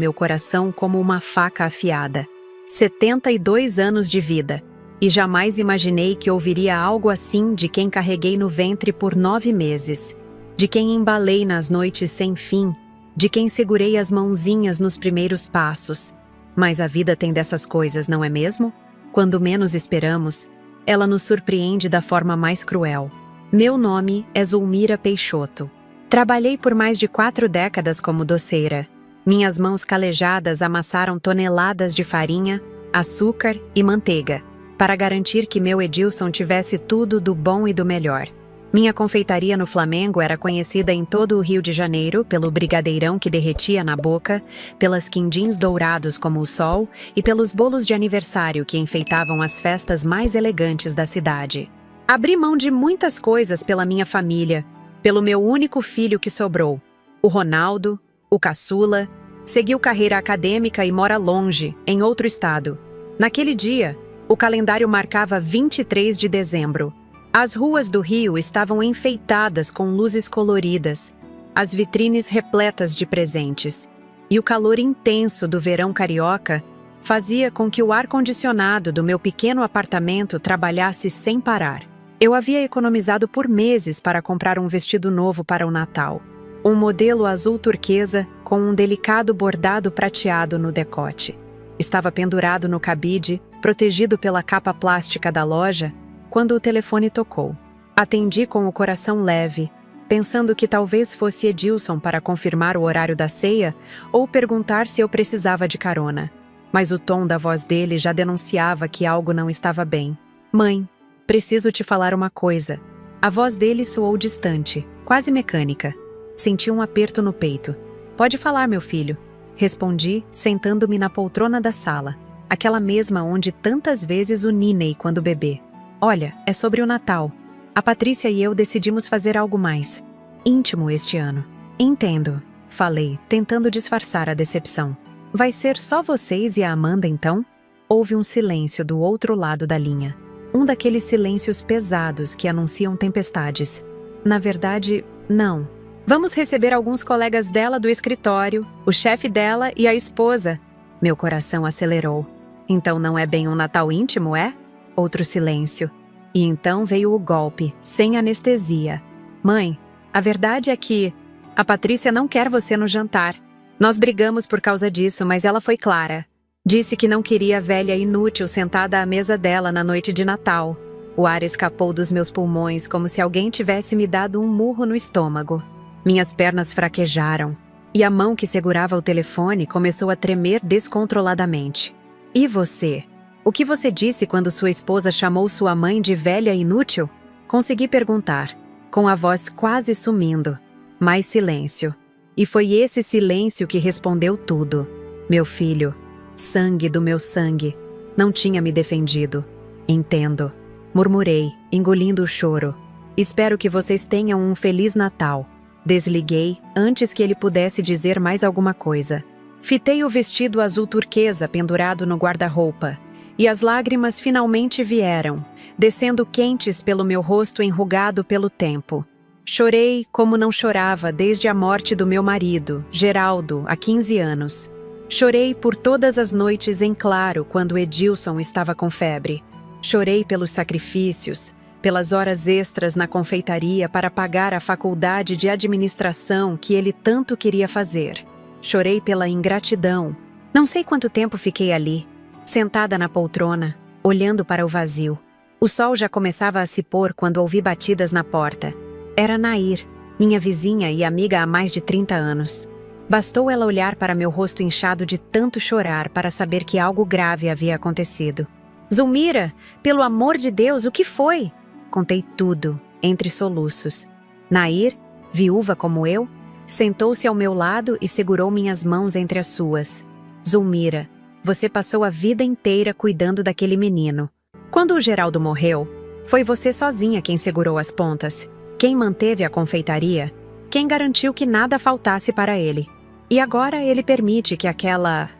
meu coração como uma faca afiada. 72 anos de vida, e jamais imaginei que ouviria algo assim de quem carreguei no ventre por 9 meses, de quem embalei nas noites sem fim, de quem segurei as mãozinhas nos primeiros passos. Mas a vida tem dessas coisas, não é mesmo? Quando menos esperamos, ela nos surpreende da forma mais cruel. Meu nome é Zulmira Peixoto. Trabalhei por mais de 4 décadas como doceira. Minhas mãos calejadas amassaram toneladas de farinha, açúcar e manteiga, para garantir que meu Edilson tivesse tudo do bom e do melhor. Minha confeitaria no Flamengo era conhecida em todo o Rio de Janeiro pelo brigadeirão que derretia na boca, pelas quindins dourados como o sol e pelos bolos de aniversário que enfeitavam as festas mais elegantes da cidade. Abri mão de muitas coisas pela minha família, pelo meu único filho que sobrou, o Ronaldo, o caçula. Seguiu carreira acadêmica e mora longe, em outro estado. Naquele dia, o calendário marcava 23 de dezembro. As ruas do Rio estavam enfeitadas com luzes coloridas, as vitrines repletas de presentes. E o calor intenso do verão carioca fazia com que o ar-condicionado do meu pequeno apartamento trabalhasse sem parar. Eu havia economizado por meses para comprar um vestido novo para o Natal. Um modelo azul turquesa com um delicado bordado prateado no decote. Estava pendurado no cabide, protegido pela capa plástica da loja, quando o telefone tocou. Atendi com o coração leve, pensando que talvez fosse Edilson para confirmar o horário da ceia ou perguntar se eu precisava de carona. Mas o tom da voz dele já denunciava que algo não estava bem. Mãe, preciso te falar uma coisa. A voz dele soou distante, quase mecânica. Senti um aperto no peito. Pode falar, meu filho. Respondi, sentando-me na poltrona da sala, aquela mesma onde tantas vezes o ninei quando bebê. Olha, é sobre o Natal. A Patrícia e eu decidimos fazer algo mais íntimo este ano. Entendo, falei, tentando disfarçar a decepção. Vai ser só vocês e a Amanda, então? Houve um silêncio do outro lado da linha. Um daqueles silêncios pesados que anunciam tempestades. Na verdade, não. Vamos receber alguns colegas dela do escritório, o chefe dela e a esposa. Meu coração acelerou. Então não é bem um Natal íntimo, é? Outro silêncio. E então veio o golpe, sem anestesia. Mãe, a verdade é que a Patrícia não quer você no jantar. Nós brigamos por causa disso, mas ela foi clara. Disse que não queria a velha inútil sentada à mesa dela na noite de Natal. O ar escapou dos meus pulmões como se alguém tivesse me dado um murro no estômago. Minhas pernas fraquejaram, e a mão que segurava o telefone começou a tremer descontroladamente. E você? O que você disse quando sua esposa chamou sua mãe de velha inútil? Consegui perguntar, com a voz quase sumindo. Mais silêncio. E foi esse silêncio que respondeu tudo. Meu filho, sangue do meu sangue, não tinha me defendido. Entendo. Murmurei, engolindo o choro. Espero que vocês tenham um Feliz Natal. Desliguei antes que ele pudesse dizer mais alguma coisa. Fitei o vestido azul turquesa pendurado no guarda-roupa, e as lágrimas finalmente vieram, descendo quentes pelo meu rosto enrugado pelo tempo. Chorei como não chorava desde a morte do meu marido, Geraldo, há 15 anos. Chorei por todas as noites em claro quando Edilson estava com febre. Chorei pelos sacrifícios, pelas horas extras na confeitaria para pagar a faculdade de administração que ele tanto queria fazer. Chorei pela ingratidão. Não sei quanto tempo fiquei ali, sentada na poltrona, olhando para o vazio. O sol já começava a se pôr quando ouvi batidas na porta. Era Nair, minha vizinha e amiga há mais de 30 anos. Bastou ela olhar para meu rosto inchado de tanto chorar para saber que algo grave havia acontecido. Zulmira, pelo amor de Deus, o que foi? Contei tudo, entre soluços. Nair, viúva como eu, sentou-se ao meu lado e segurou minhas mãos entre as suas. Zulmira, você passou a vida inteira cuidando daquele menino. Quando o Geraldo morreu, foi você sozinha quem segurou as pontas, quem manteve a confeitaria, quem garantiu que nada faltasse para ele. E agora ele permite que aquela...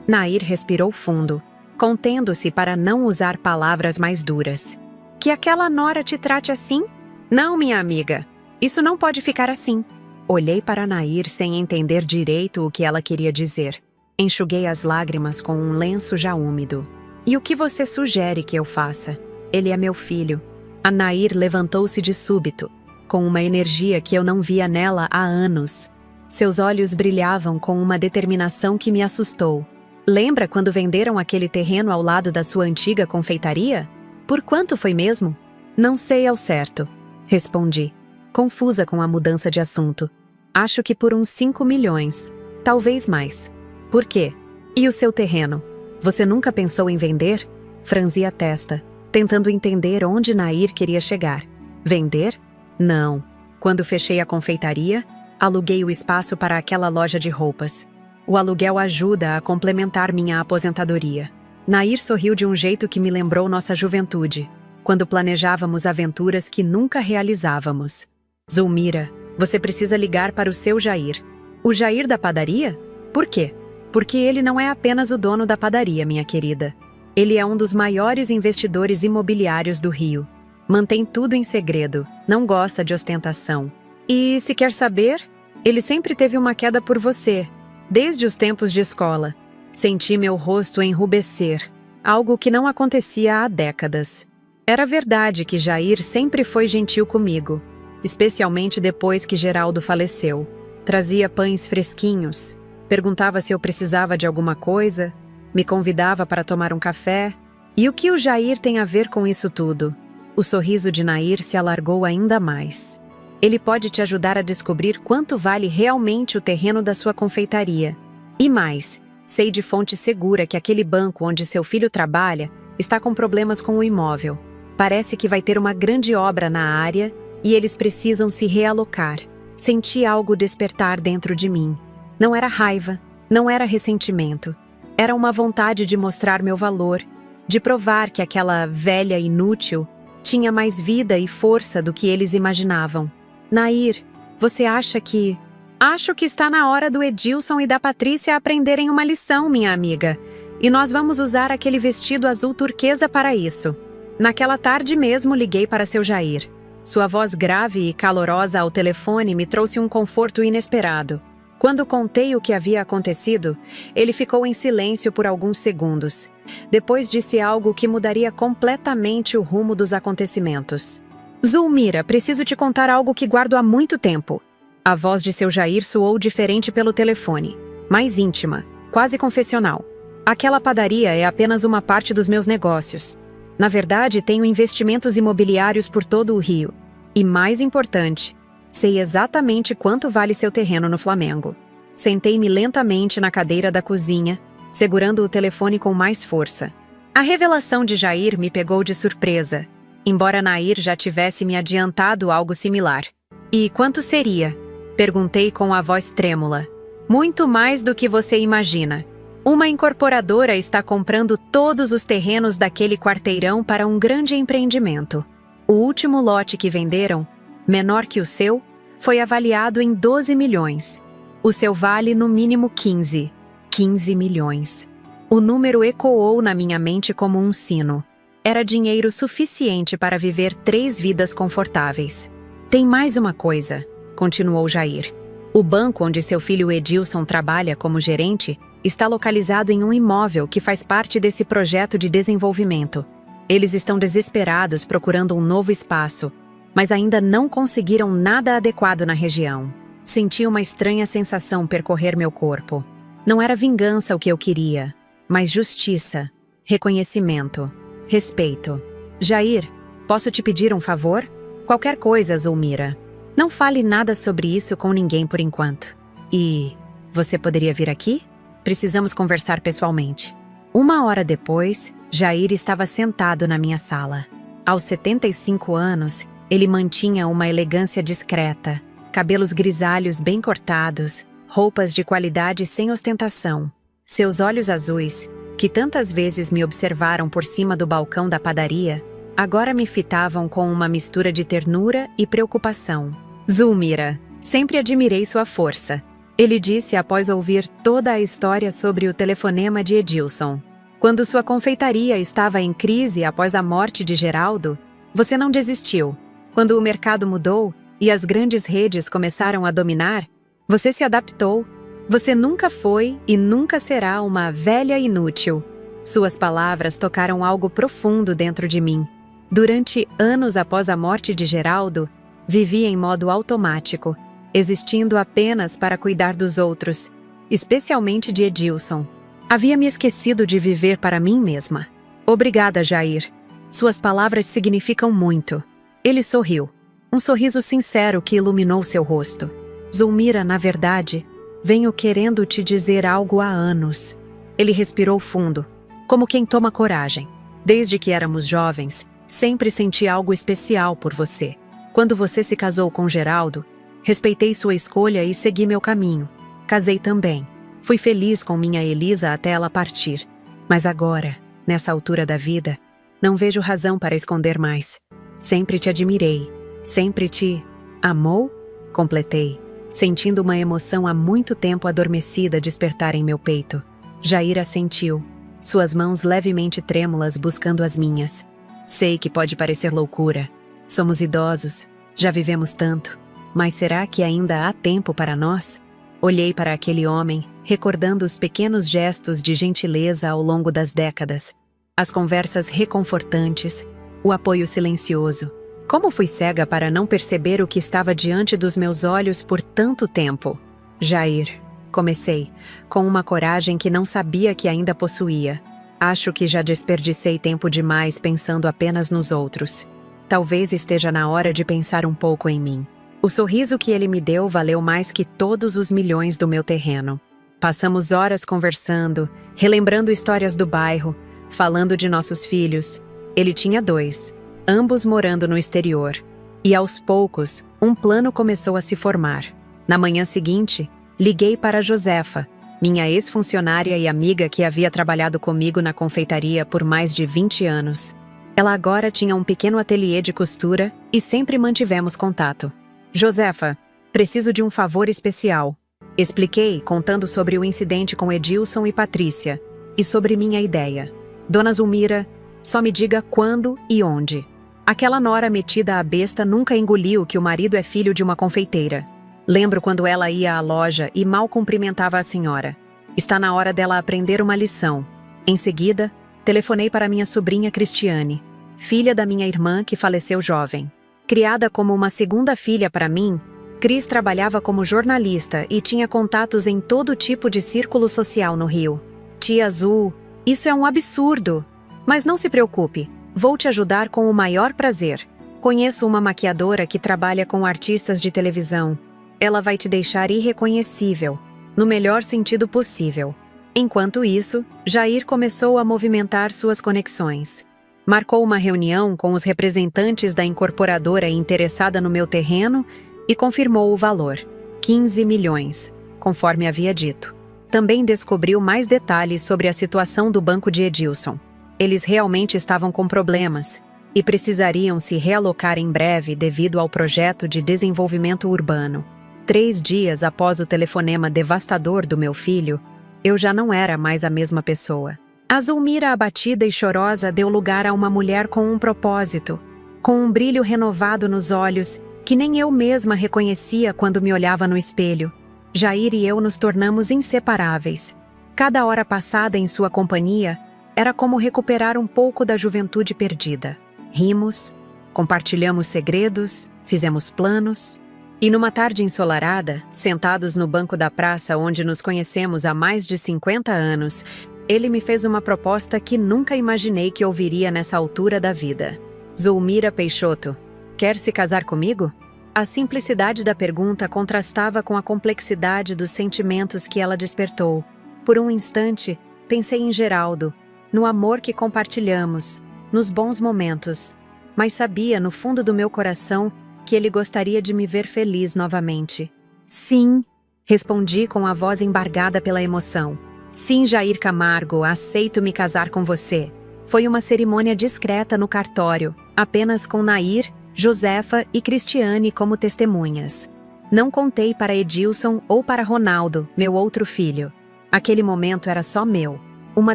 Nair respirou fundo, contendo-se para não usar palavras mais duras. Que aquela nora te trate assim? Não, minha amiga. Isso não pode ficar assim. Olhei para Nair sem entender direito o que ela queria dizer. Enxuguei as lágrimas com um lenço já úmido. E o que você sugere que eu faça? Ele é meu filho. A Nair levantou-se de súbito, com uma energia que eu não via nela há anos. Seus olhos brilhavam com uma determinação que me assustou. Lembra quando venderam aquele terreno ao lado da sua antiga confeitaria? Por quanto foi mesmo? Não sei ao certo, respondi, confusa com a mudança de assunto. Acho que por uns 5 milhões, talvez mais. Por quê? E o seu terreno? Você nunca pensou em vender? Franzi a testa, tentando entender onde Nair queria chegar. Vender? Não. Quando fechei a confeitaria, aluguei o espaço para aquela loja de roupas. O aluguel ajuda a complementar minha aposentadoria. Nair sorriu de um jeito que me lembrou nossa juventude, quando planejávamos aventuras que nunca realizávamos. Zulmira, você precisa ligar para o seu Jair. O Jair da padaria? Por quê? Porque ele não é apenas o dono da padaria, minha querida. Ele é um dos maiores investidores imobiliários do Rio. Mantém tudo em segredo, não gosta de ostentação. E, se quer saber, ele sempre teve uma queda por você, desde os tempos de escola. Senti meu rosto enrubescer, algo que não acontecia há décadas. Era verdade que Jair sempre foi gentil comigo, especialmente depois que Geraldo faleceu. Trazia pães fresquinhos, perguntava se eu precisava de alguma coisa, me convidava para tomar um café. E o que o Jair tem a ver com isso tudo? O sorriso de Nair se alargou ainda mais. Ele pode te ajudar a descobrir quanto vale realmente o terreno da sua confeitaria. E mais, sei de fonte segura que aquele banco onde seu filho trabalha está com problemas com o imóvel. Parece que vai ter uma grande obra na área e eles precisam se realocar. Senti algo despertar dentro de mim. Não era raiva, não era ressentimento. Era uma vontade de mostrar meu valor, de provar que aquela velha inútil tinha mais vida e força do que eles imaginavam. Nair, você acha que... Acho que está na hora do Edilson e da Patrícia aprenderem uma lição, minha amiga. E nós vamos usar aquele vestido azul turquesa para isso. Naquela tarde mesmo liguei para seu Jair. Sua voz grave e calorosa ao telefone me trouxe um conforto inesperado. Quando contei o que havia acontecido, ele ficou em silêncio por alguns segundos. Depois disse algo que mudaria completamente o rumo dos acontecimentos. Zulmira, preciso te contar algo que guardo há muito tempo. A voz de seu Jair soou diferente pelo telefone, mais íntima, quase confessional. Aquela padaria é apenas uma parte dos meus negócios. Na verdade, tenho investimentos imobiliários por todo o Rio. E mais importante, sei exatamente quanto vale seu terreno no Flamengo. Sentei-me lentamente na cadeira da cozinha, segurando o telefone com mais força. A revelação de Jair me pegou de surpresa, embora Nair já tivesse me adiantado algo similar. E quanto seria? Perguntei com a voz trêmula. Muito mais do que você imagina. Uma incorporadora está comprando todos os terrenos daquele quarteirão para um grande empreendimento. O último lote que venderam, menor que o seu, foi avaliado em 12 milhões. O seu vale no mínimo 15. 15 milhões. O número ecoou na minha mente como um sino. Era dinheiro suficiente para viver 3 vidas confortáveis. Tem mais uma coisa, continuou Jair. O banco onde seu filho Edilson trabalha como gerente está localizado em um imóvel que faz parte desse projeto de desenvolvimento. Eles estão desesperados procurando um novo espaço, mas ainda não conseguiram nada adequado na região. Senti uma estranha sensação percorrer meu corpo. Não era vingança o que eu queria, mas justiça, reconhecimento, respeito. Jair, posso te pedir um favor? Qualquer coisa, Zulmira. Não fale nada sobre isso com ninguém por enquanto. E você poderia vir aqui? Precisamos conversar pessoalmente. 1 hora depois, Jair estava sentado na minha sala. Aos 75 anos, ele mantinha uma elegância discreta, cabelos grisalhos bem cortados, roupas de qualidade sem ostentação. Seus olhos azuis, que tantas vezes me observaram por cima do balcão da padaria, agora me fitavam com uma mistura de ternura e preocupação. Zulmira, sempre admirei sua força, ele disse após ouvir toda a história sobre o telefonema de Edilson. Quando sua confeitaria estava em crise após a morte de Geraldo, você não desistiu. Quando o mercado mudou e as grandes redes começaram a dominar, você se adaptou. Você nunca foi e nunca será uma velha inútil. Suas palavras tocaram algo profundo dentro de mim. Durante anos após a morte de Geraldo, vivi em modo automático, existindo apenas para cuidar dos outros, especialmente de Edilson. Havia me esquecido de viver para mim mesma. Obrigada, Jair. Suas palavras significam muito. Ele sorriu. Um sorriso sincero que iluminou seu rosto. Zulmira, na verdade, venho querendo te dizer algo há anos. Ele respirou fundo, como quem toma coragem. Desde que éramos jovens, sempre senti algo especial por você. Quando você se casou com Geraldo, respeitei sua escolha e segui meu caminho. Casei também. Fui feliz com minha Elisa até ela partir. Mas agora, nessa altura da vida, não vejo razão para esconder mais. Sempre te admirei. Sempre te... amou? Completei, sentindo uma emoção há muito tempo adormecida despertar em meu peito. Jair assentiu, suas mãos levemente trêmulas buscando as minhas. Sei que pode parecer loucura. Somos idosos, já vivemos tanto. Mas será que ainda há tempo para nós? Olhei para aquele homem, recordando os pequenos gestos de gentileza ao longo das décadas. As conversas reconfortantes, o apoio silencioso. Como fui cega para não perceber o que estava diante dos meus olhos por tanto tempo? Jair, comecei, com uma coragem que não sabia que ainda possuía. Acho que já desperdicei tempo demais pensando apenas nos outros. Talvez esteja na hora de pensar um pouco em mim. O sorriso que ele me deu valeu mais que todos os milhões do meu terreno. Passamos horas conversando, relembrando histórias do bairro, falando de nossos filhos. Ele tinha 2, ambos morando no exterior. E aos poucos, um plano começou a se formar. Na manhã seguinte, liguei para Josefa, minha ex-funcionária e amiga que havia trabalhado comigo na confeitaria por mais de 20 anos. Ela agora tinha um pequeno ateliê de costura e sempre mantivemos contato. Josefa, preciso de um favor especial. Expliquei, contando sobre o incidente com Edilson e Patrícia, e sobre minha ideia. Dona Zulmira, só me diga quando e onde. Aquela nora metida à besta nunca engoliu que o marido é filho de uma confeiteira. Lembro quando ela ia à loja e mal cumprimentava a senhora. Está na hora dela aprender uma lição. Em seguida, telefonei para minha sobrinha Cristiane, filha da minha irmã que faleceu jovem. Criada como uma segunda filha para mim, Cris trabalhava como jornalista e tinha contatos em todo tipo de círculo social no Rio. Tia Azul, isso é um absurdo! Mas não se preocupe, vou te ajudar com o maior prazer. Conheço uma maquiadora que trabalha com artistas de televisão. Ela vai te deixar irreconhecível, no melhor sentido possível. Enquanto isso, Jair começou a movimentar suas conexões. Marcou uma reunião com os representantes da incorporadora interessada no meu terreno e confirmou o valor, 15 milhões, conforme havia dito. Também descobriu mais detalhes sobre a situação do banco de Edilson. Eles realmente estavam com problemas e precisariam se realocar em breve devido ao projeto de desenvolvimento urbano. 3 dias após o telefonema devastador do meu filho, eu já não era mais a mesma pessoa. A Zulmira abatida e chorosa deu lugar a uma mulher com um propósito, com um brilho renovado nos olhos que nem eu mesma reconhecia quando me olhava no espelho. Jair e eu nos tornamos inseparáveis. Cada hora passada em sua companhia era como recuperar um pouco da juventude perdida. Rimos, compartilhamos segredos, fizemos planos. E numa tarde ensolarada, sentados no banco da praça onde nos conhecemos há mais de 50 anos, ele me fez uma proposta que nunca imaginei que ouviria nessa altura da vida. Zulmira Peixoto, quer se casar comigo? A simplicidade da pergunta contrastava com a complexidade dos sentimentos que ela despertou. Por um instante, pensei em Geraldo, no amor que compartilhamos, nos bons momentos, mas sabia no fundo do meu coração que ele gostaria de me ver feliz novamente. Sim, respondi com a voz embargada pela emoção. Sim, Jair Camargo, aceito me casar com você. Foi uma cerimônia discreta no cartório, apenas com Nair, Josefa e Cristiane como testemunhas. Não contei para Edilson ou para Ronaldo, meu outro filho. Aquele momento era só meu. Uma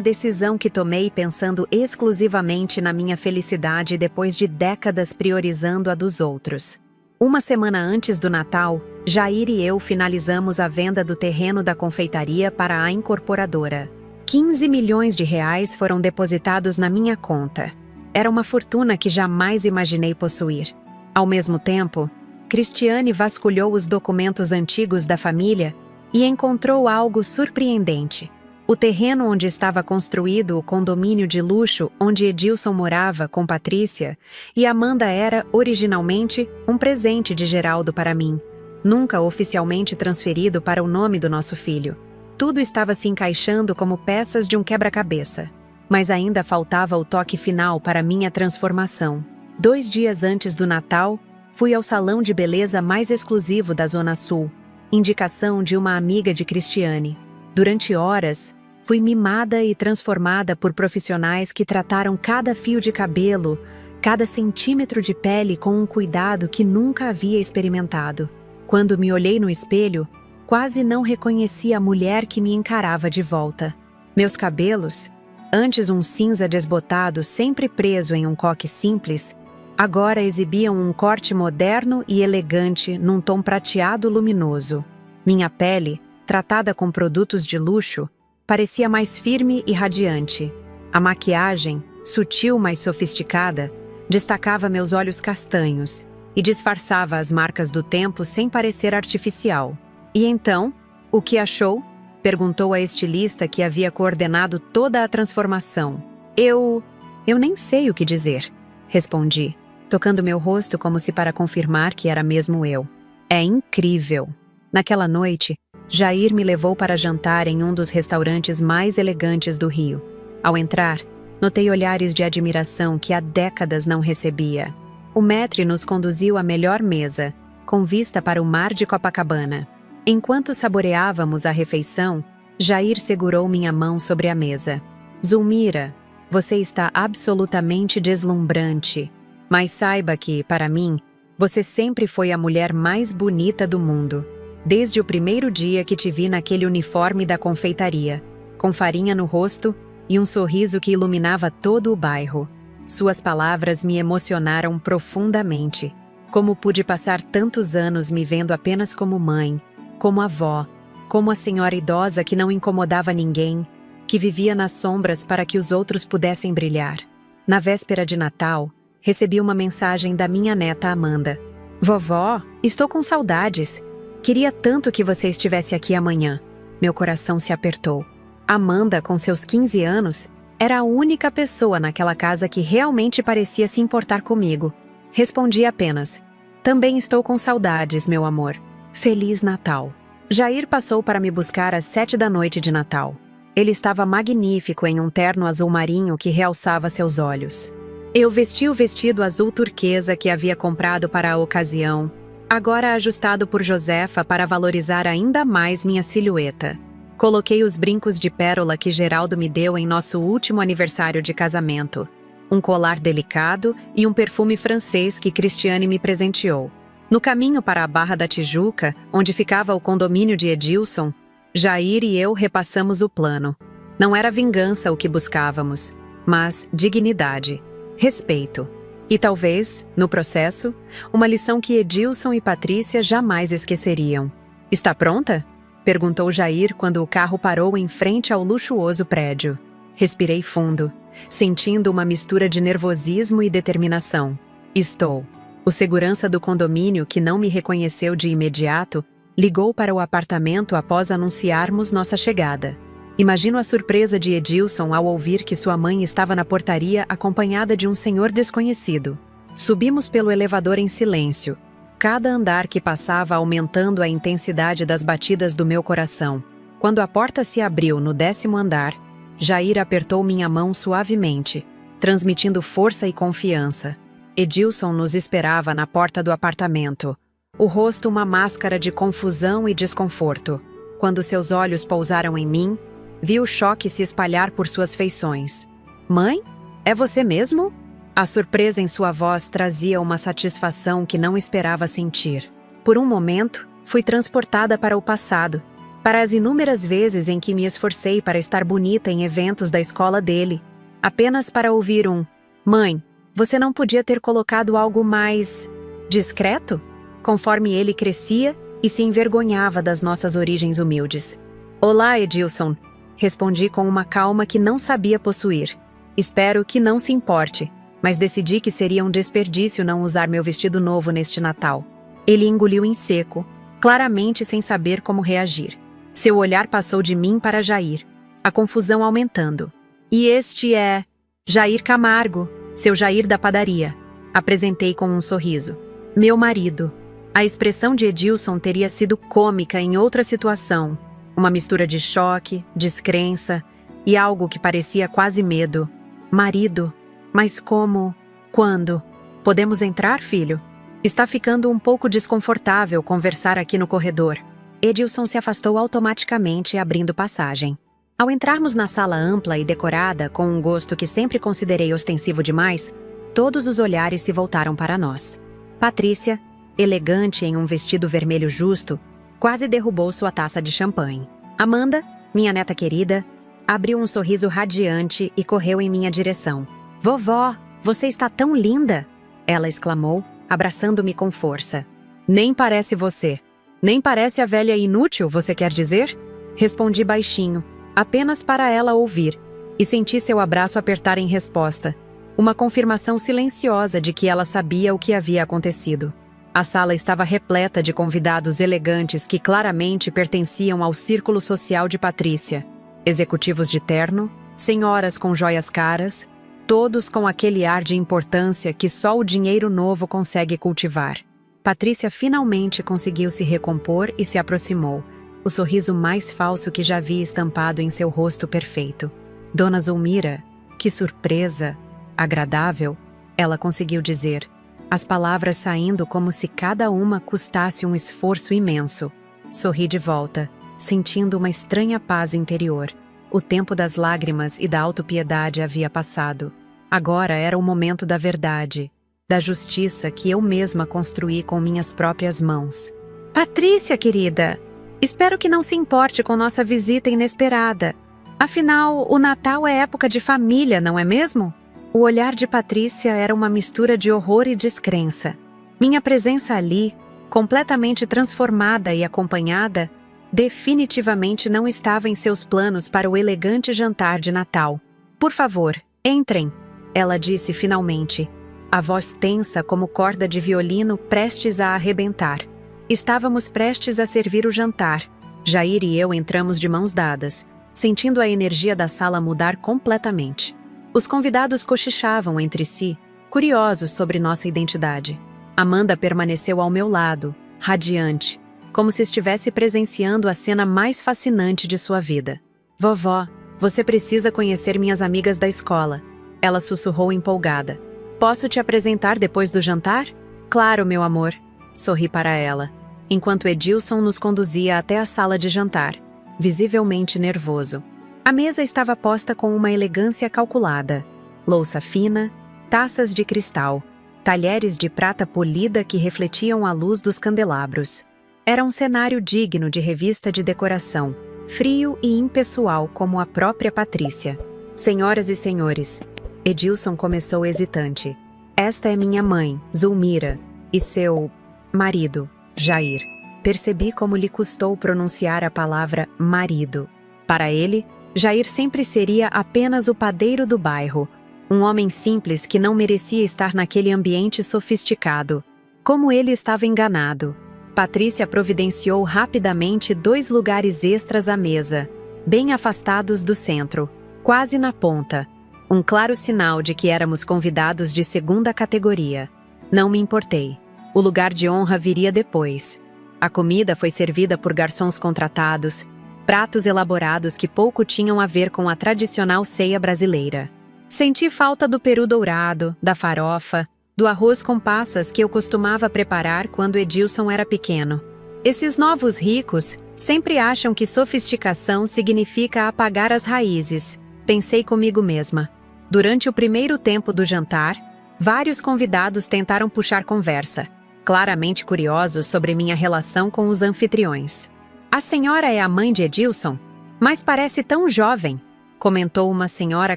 decisão que tomei pensando exclusivamente na minha felicidade depois de décadas priorizando a dos outros. Uma semana antes do Natal, Jair e eu finalizamos a venda do terreno da confeitaria para a incorporadora. 15 milhões de reais foram depositados na minha conta. Era uma fortuna que jamais imaginei possuir. Ao mesmo tempo, Cristiane vasculhou os documentos antigos da família e encontrou algo surpreendente. O terreno onde estava construído o condomínio de luxo onde Edilson morava com Patrícia e Amanda era, originalmente, um presente de Geraldo para mim, nunca oficialmente transferido para o nome do nosso filho. Tudo estava se encaixando como peças de um quebra-cabeça, mas ainda faltava o toque final para minha transformação. 2 dias antes do Natal, fui ao salão de beleza mais exclusivo da Zona Sul, indicação de uma amiga de Cristiane. Durante horas, fui mimada e transformada por profissionais que trataram cada fio de cabelo, cada centímetro de pele com um cuidado que nunca havia experimentado. Quando me olhei no espelho, quase não reconheci a mulher que me encarava de volta. Meus cabelos, antes um cinza desbotado sempre preso em um coque simples, agora exibiam um corte moderno e elegante num tom prateado luminoso. Minha pele, tratada com produtos de luxo, parecia mais firme e radiante. A maquiagem, sutil mas sofisticada, destacava meus olhos castanhos e disfarçava as marcas do tempo sem parecer artificial. E então, o que achou? Perguntou a estilista que havia coordenado toda a transformação. Eu nem sei o que dizer, respondi, tocando meu rosto como se para confirmar que era mesmo eu. É incrível. Naquela noite, Jair me levou para jantar em um dos restaurantes mais elegantes do Rio. Ao entrar, notei olhares de admiração que há décadas não recebia. O maître nos conduziu à melhor mesa, com vista para o mar de Copacabana. Enquanto saboreávamos a refeição, Jair segurou minha mão sobre a mesa. Zulmira, você está absolutamente deslumbrante. Mas saiba que, para mim, você sempre foi a mulher mais bonita do mundo. Desde o primeiro dia que te vi naquele uniforme da confeitaria, com farinha no rosto e um sorriso que iluminava todo o bairro. Suas palavras me emocionaram profundamente. Como pude passar tantos anos me vendo apenas como mãe, como avó, como a senhora idosa que não incomodava ninguém, que vivia nas sombras para que os outros pudessem brilhar. Na véspera de Natal, recebi uma mensagem da minha neta Amanda. Vovó, estou com saudades. Queria tanto que você estivesse aqui amanhã. Meu coração se apertou. Amanda, com seus 15 anos, era a única pessoa naquela casa que realmente parecia se importar comigo. Respondi apenas: também estou com saudades, meu amor. Feliz Natal. Jair passou para me buscar às 7 da noite de Natal. Ele estava magnífico em um terno azul marinho que realçava seus olhos. Eu vesti o vestido azul turquesa que havia comprado para a ocasião, agora ajustado por Josefa para valorizar ainda mais minha silhueta. Coloquei os brincos de pérola que Geraldo me deu em nosso último aniversário de casamento, um colar delicado e um perfume francês que Cristiane me presenteou. No caminho para a Barra da Tijuca, onde ficava o condomínio de Edilson, Jair e eu repassamos o plano. Não era vingança o que buscávamos, mas dignidade, respeito. E talvez, no processo, uma lição que Edilson e Patrícia jamais esqueceriam. Está pronta? Perguntou Jair quando o carro parou em frente ao luxuoso prédio. Respirei fundo, sentindo uma mistura de nervosismo e determinação. Estou. O segurança do condomínio, que não me reconheceu de imediato, ligou para o apartamento após anunciarmos nossa chegada. Imagino a surpresa de Edilson ao ouvir que sua mãe estava na portaria acompanhada de um senhor desconhecido. Subimos pelo elevador em silêncio, cada andar que passava aumentando a intensidade das batidas do meu coração. Quando a porta se abriu no 10º andar, Jair apertou minha mão suavemente, transmitindo força e confiança. Edilson nos esperava na porta do apartamento, o rosto uma máscara de confusão e desconforto. Quando seus olhos pousaram em mim, vi o choque se espalhar por suas feições. Mãe? É você mesmo? A surpresa em sua voz trazia uma satisfação que não esperava sentir. Por um momento, fui transportada para o passado, para as inúmeras vezes em que me esforcei para estar bonita em eventos da escola dele, apenas para ouvir um: Mãe, você não podia ter colocado algo mais discreto? conforme ele crescia e se envergonhava das nossas origens humildes. Olá, Edilson, respondi com uma calma que não sabia possuir. Espero que não se importe, mas decidi que seria um desperdício não usar meu vestido novo neste Natal. Ele engoliu em seco, claramente sem saber como reagir. Seu olhar passou de mim para Jair, a confusão aumentando. E este é Jair Camargo, seu Jair da padaria. Apresentei com um sorriso. Meu marido. A expressão de Edilson teria sido cômica em outra situação. Uma mistura de choque, descrença e algo que parecia quase medo. Marido? Mas como? Quando? Podemos entrar, filho? Está ficando um pouco desconfortável conversar aqui no corredor. Edilson se afastou automaticamente, abrindo passagem. Ao entrarmos na sala ampla e decorada, com um gosto que sempre considerei ostensivo demais, todos os olhares se voltaram para nós. Patrícia, elegante em um vestido vermelho justo, quase derrubou sua taça de champanhe. Amanda, minha neta querida, abriu um sorriso radiante e correu em minha direção. Vovó, você está tão linda! Ela exclamou, abraçando-me com força. Nem parece você. Nem parece a velha inútil, você quer dizer? Respondi baixinho, apenas para ela ouvir, e senti seu abraço apertar em resposta. Uma confirmação silenciosa de que ela sabia o que havia acontecido. A sala estava repleta de convidados elegantes que claramente pertenciam ao círculo social de Patrícia. Executivos de terno, senhoras com joias caras, todos com aquele ar de importância que só o dinheiro novo consegue cultivar. Patrícia finalmente conseguiu se recompor e se aproximou, o sorriso mais falso que já vi estampado em seu rosto perfeito. Dona Zulmira, que surpresa! Agradável, ela conseguiu dizer, as palavras saindo como se cada uma custasse um esforço imenso. Sorri de volta, sentindo uma estranha paz interior. O tempo das lágrimas e da autopiedade havia passado. Agora era o momento da verdade, da justiça que eu mesma construí com minhas próprias mãos. Patrícia, querida, espero que não se importe com nossa visita inesperada. Afinal, o Natal é época de família, não é mesmo? O olhar de Patrícia era uma mistura de horror e descrença. Minha presença ali, completamente transformada e acompanhada, definitivamente não estava em seus planos para o elegante jantar de Natal. Por favor, entrem, ela disse finalmente, a voz tensa como corda de violino prestes a arrebentar. Estávamos prestes a servir o jantar. Jair e eu entramos de mãos dadas, sentindo a energia da sala mudar completamente. Os convidados cochichavam entre si, curiosos sobre nossa identidade. Amanda permaneceu ao meu lado, radiante, como se estivesse presenciando a cena mais fascinante de sua vida. Vovó, você precisa conhecer minhas amigas da escola. Ela sussurrou empolgada. Posso te apresentar depois do jantar? Claro, meu amor. Sorri para ela, enquanto Edilson nos conduzia até a sala de jantar, visivelmente nervoso. A mesa estava posta com uma elegância calculada. Louça fina, taças de cristal, talheres de prata polida que refletiam a luz dos candelabros. Era um cenário digno de revista de decoração, frio e impessoal como a própria Patrícia. Senhoras e senhores, Edilson começou hesitante. Esta é minha mãe, Zulmira, e seu marido, Jair. Percebi como lhe custou pronunciar a palavra marido. Para ele, Jair sempre seria apenas o padeiro do bairro, um homem simples que não merecia estar naquele ambiente sofisticado. Como ele estava enganado. Patrícia providenciou rapidamente 2 lugares extras à mesa, bem afastados do centro, quase na ponta. Um claro sinal de que éramos convidados de segunda categoria. Não me importei. O lugar de honra viria depois. A comida foi servida por garçons contratados, pratos elaborados que pouco tinham a ver com a tradicional ceia brasileira. Senti falta do peru dourado, da farofa, do arroz com passas que eu costumava preparar quando Edilson era pequeno. Esses novos ricos sempre acham que sofisticação significa apagar as raízes, pensei comigo mesma. Durante o primeiro tempo do jantar, vários convidados tentaram puxar conversa, claramente curiosos sobre minha relação com os anfitriões. A senhora é a mãe de Edilson? Mas parece tão jovem, comentou uma senhora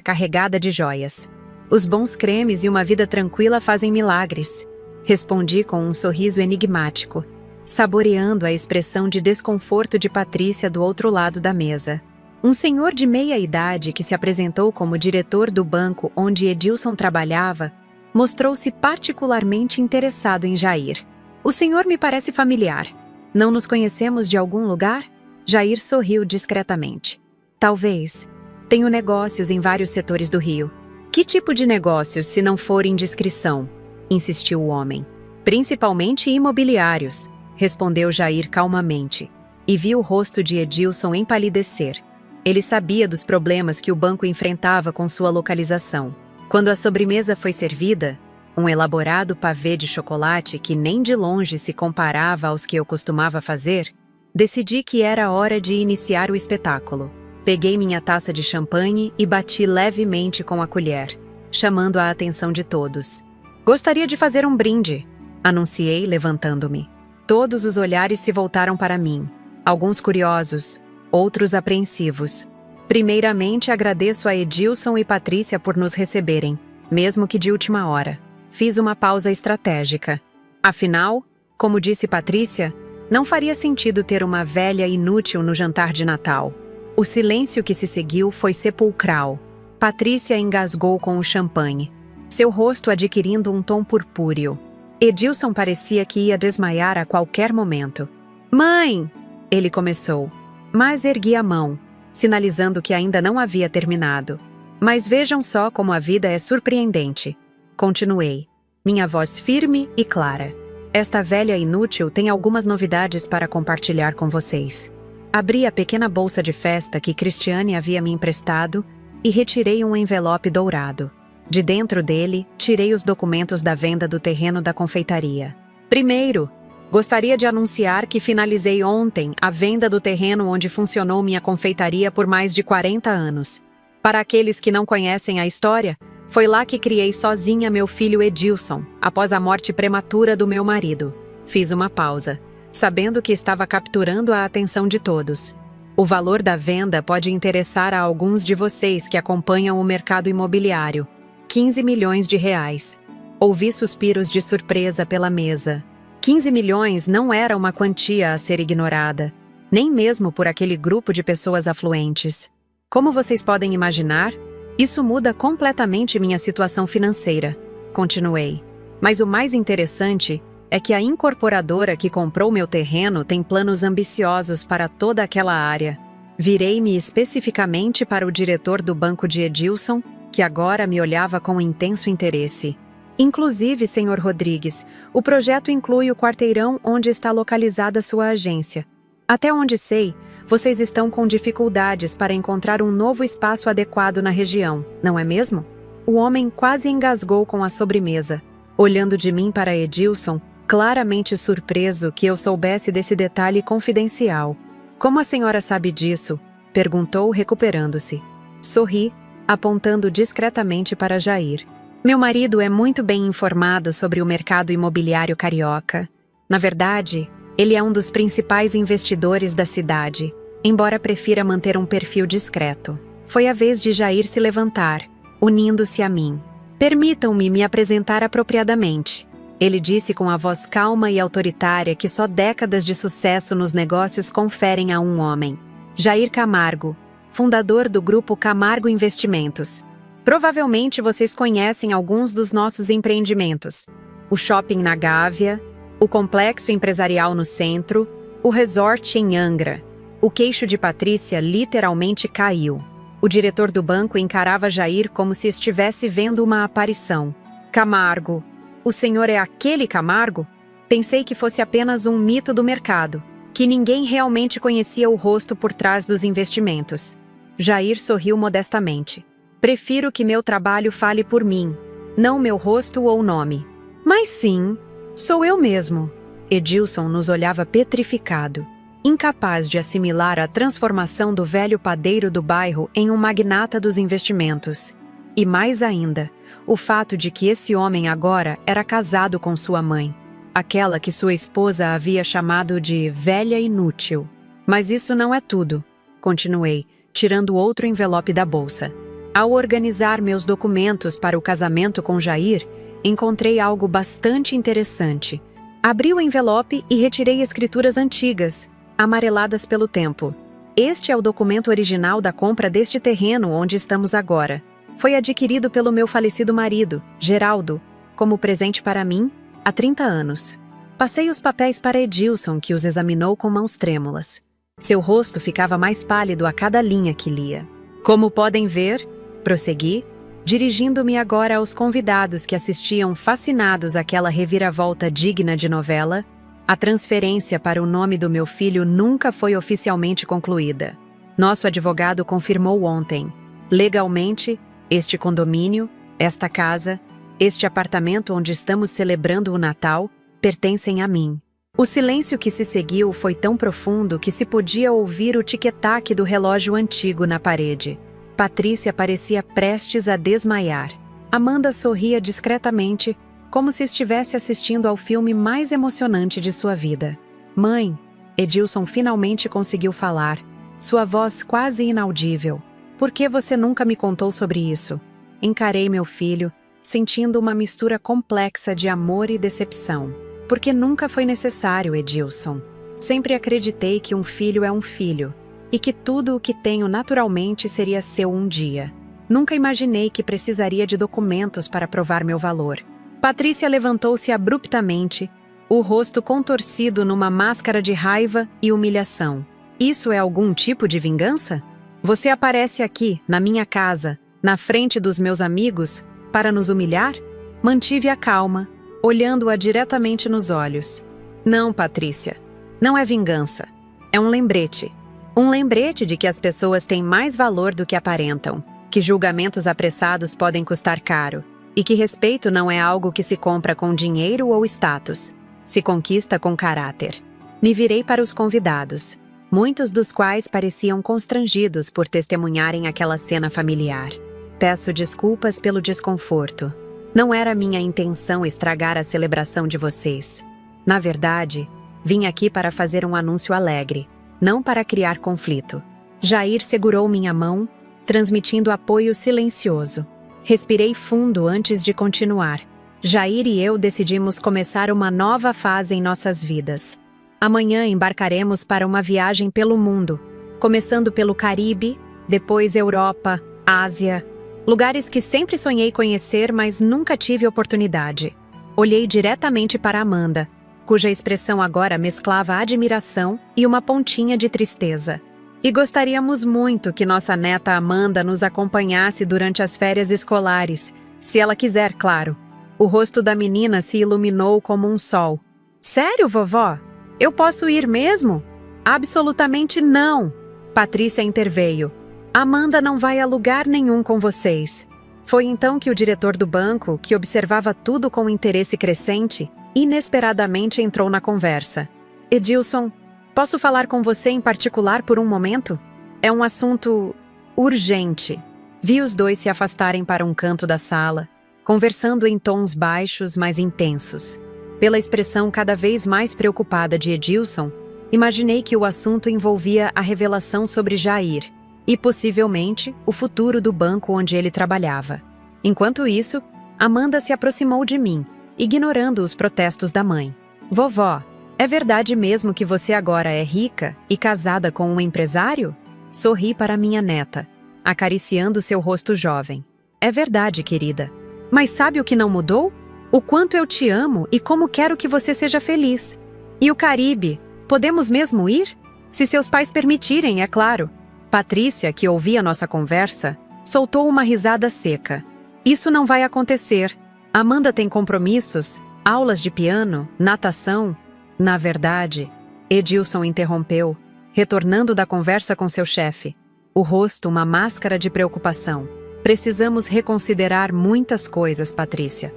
carregada de joias. Os bons cremes e uma vida tranquila fazem milagres. Respondi com um sorriso enigmático, saboreando a expressão de desconforto de Patrícia do outro lado da mesa. Um senhor de meia-idade que se apresentou como diretor do banco onde Edilson trabalhava, mostrou-se particularmente interessado em Jair. O senhor me parece familiar. Não nos conhecemos de algum lugar? Jair sorriu discretamente. Talvez. Tenho negócios em vários setores do Rio. Que tipo de negócios, se não for indiscrição? Insistiu o homem. Principalmente imobiliários, respondeu Jair calmamente, e viu o rosto de Edilson empalidecer. Ele sabia dos problemas que o banco enfrentava com sua localização. Quando a sobremesa foi servida, um elaborado pavê de chocolate que nem de longe se comparava aos que eu costumava fazer, decidi que era hora de iniciar o espetáculo. Peguei minha taça de champanhe e bati levemente com a colher, chamando a atenção de todos. Gostaria de fazer um brinde, anunciei levantando-me. Todos os olhares se voltaram para mim, alguns curiosos, outros apreensivos. Primeiramente, agradeço a Edilson e Patrícia por nos receberem, mesmo que de última hora. Fiz uma pausa estratégica. Afinal, como disse Patrícia, não faria sentido ter uma velha inútil no jantar de Natal. O silêncio que se seguiu foi sepulcral. Patrícia engasgou com o champanhe, seu rosto adquirindo um tom purpúreo. Edilson parecia que ia desmaiar a qualquer momento. "Mãe!" ele começou, mas ergui a mão, sinalizando que ainda não havia terminado. "Mas vejam só como a vida é surpreendente." Continuei, minha voz firme e clara. "Esta velha inútil tem algumas novidades para compartilhar com vocês." Abri a pequena bolsa de festa que Cristiane havia me emprestado e retirei um envelope dourado. De dentro dele, tirei os documentos da venda do terreno da confeitaria. "Primeiro, gostaria de anunciar que finalizei ontem a venda do terreno onde funcionou minha confeitaria por mais de 40 anos. Para aqueles que não conhecem a história, foi lá que criei sozinha meu filho Edilson, após a morte prematura do meu marido." Fiz uma pausa, sabendo que estava capturando a atenção de todos. "O valor da venda pode interessar a alguns de vocês que acompanham o mercado imobiliário. 15 milhões de reais. Ouvi suspiros de surpresa pela mesa. 15 milhões não era uma quantia a ser ignorada, nem mesmo por aquele grupo de pessoas afluentes. Como vocês podem imaginar, isso muda completamente minha situação financeira. Continuei. Mas o mais interessante é que a incorporadora que comprou meu terreno tem planos ambiciosos para toda aquela área. Virei-me especificamente para o diretor do banco de Edilson, que agora me olhava com intenso interesse. "Inclusive, senhor Rodrigues, o projeto inclui o quarteirão onde está localizada sua agência. Até onde sei, vocês estão com dificuldades para encontrar um novo espaço adequado na região, não é mesmo?" O homem quase engasgou com a sobremesa, olhando de mim para Edilson, claramente surpreso que eu soubesse desse detalhe confidencial. "Como a senhora sabe disso?" perguntou, recuperando-se. Sorri, apontando discretamente para Jair. "Meu marido é muito bem informado sobre o mercado imobiliário carioca. Na verdade, ele é um dos principais investidores da cidade, embora prefira manter um perfil discreto." Foi a vez de Jair se levantar, unindo-se a mim. "Permitam-me me apresentar apropriadamente." Ele disse com a voz calma e autoritária que só décadas de sucesso nos negócios conferem a um homem. "Jair Camargo, fundador do Grupo Camargo Investimentos. Provavelmente vocês conhecem alguns dos nossos empreendimentos. O shopping na Gávea, o complexo empresarial no centro, o resort em Angra." O queixo de Patrícia literalmente caiu. O diretor do banco encarava Jair como se estivesse vendo uma aparição. "Camargo. O senhor é aquele Camargo?" Pensei que fosse apenas um mito do mercado, que ninguém realmente conhecia o rosto por trás dos investimentos. Jair sorriu modestamente. "Prefiro que meu trabalho fale por mim, não meu rosto ou nome." "Mas sim, sou eu mesmo." Edilson nos olhava petrificado, incapaz de assimilar a transformação do velho padeiro do bairro em um magnata dos investimentos. E mais ainda, o fato de que esse homem agora era casado com sua mãe, aquela que sua esposa havia chamado de velha inútil. "Mas isso não é tudo", continuei, tirando outro envelope da bolsa. "Ao organizar meus documentos para o casamento com Jair, encontrei algo bastante interessante. Abri o envelope e retirei escrituras antigas, amareladas pelo tempo. Este é o documento original da compra deste terreno onde estamos agora. Foi adquirido pelo meu falecido marido, Geraldo, como presente para mim, há 30 anos. Passei os papéis para Edilson, que os examinou com mãos trêmulas. Seu rosto ficava mais pálido a cada linha que lia. Como podem ver, prossegui, dirigindo-me agora aos convidados que assistiam fascinados àquela reviravolta digna de novela, a transferência para o nome do meu filho nunca foi oficialmente concluída. Nosso advogado confirmou ontem. Legalmente, este condomínio, esta casa, este apartamento onde estamos celebrando o Natal, pertencem a mim. O silêncio que se seguiu foi tão profundo que se podia ouvir o tic-tac do relógio antigo na parede. Patrícia parecia prestes a desmaiar. Amanda sorria discretamente, como se estivesse assistindo ao filme mais emocionante de sua vida. Mãe, Edilson finalmente conseguiu falar, sua voz quase inaudível. Por que você nunca me contou sobre isso? Encarei meu filho, sentindo uma mistura complexa de amor e decepção. Porque nunca foi necessário, Edilson. Sempre acreditei que um filho é um filho, e que tudo o que tenho naturalmente seria seu um dia. Nunca imaginei que precisaria de documentos para provar meu valor. Patrícia levantou-se abruptamente, o rosto contorcido numa máscara de raiva e humilhação. Isso é algum tipo de vingança? Você aparece aqui, na minha casa, na frente dos meus amigos, para nos humilhar? Mantive a calma, olhando-a diretamente nos olhos. Não, Patrícia. Não é vingança. É um lembrete. Um lembrete de que as pessoas têm mais valor do que aparentam, que julgamentos apressados podem custar caro, e que respeito não é algo que se compra com dinheiro ou status. Se conquista com caráter. Me virei para os convidados, muitos dos quais pareciam constrangidos por testemunharem aquela cena familiar. Peço desculpas pelo desconforto. Não era minha intenção estragar a celebração de vocês. Na verdade, vim aqui para fazer um anúncio alegre, não para criar conflito. Jair segurou minha mão, transmitindo apoio silencioso. Respirei fundo antes de continuar. Jair e eu decidimos começar uma nova fase em nossas vidas. Amanhã embarcaremos para uma viagem pelo mundo, começando pelo Caribe, depois Europa, Ásia, lugares que sempre sonhei conhecer, mas nunca tive oportunidade. Olhei diretamente para Amanda, cuja expressão agora mesclava admiração e uma pontinha de tristeza. E gostaríamos muito que nossa neta Amanda nos acompanhasse durante as férias escolares, se ela quiser, claro. O rosto da menina se iluminou como um sol. Sério, vovó? Eu posso ir mesmo? Absolutamente não! Patrícia interveio. Amanda não vai a lugar nenhum com vocês. Foi então que o diretor do banco, que observava tudo com interesse crescente, inesperadamente entrou na conversa. Edilson, posso falar com você em particular por um momento? É um assunto urgente. Vi os dois se afastarem para um canto da sala, conversando em tons baixos, mas intensos. Pela expressão cada vez mais preocupada de Edilson, imaginei que o assunto envolvia a revelação sobre Jair e, possivelmente, o futuro do banco onde ele trabalhava. Enquanto isso, Amanda se aproximou de mim, ignorando os protestos da mãe. Vovó, é verdade mesmo que você agora é rica e casada com um empresário? Sorri para minha neta, acariciando seu rosto jovem. É verdade, querida. Mas sabe o que não mudou? O quanto eu te amo e como quero que você seja feliz. E o Caribe? Podemos mesmo ir? Se seus pais permitirem, é claro. Patrícia, que ouvia nossa conversa, soltou uma risada seca. Isso não vai acontecer. Amanda tem compromissos, aulas de piano, natação. Na verdade, Edilson interrompeu, retornando da conversa com seu chefe. O rosto uma máscara de preocupação. Precisamos reconsiderar muitas coisas, Patrícia.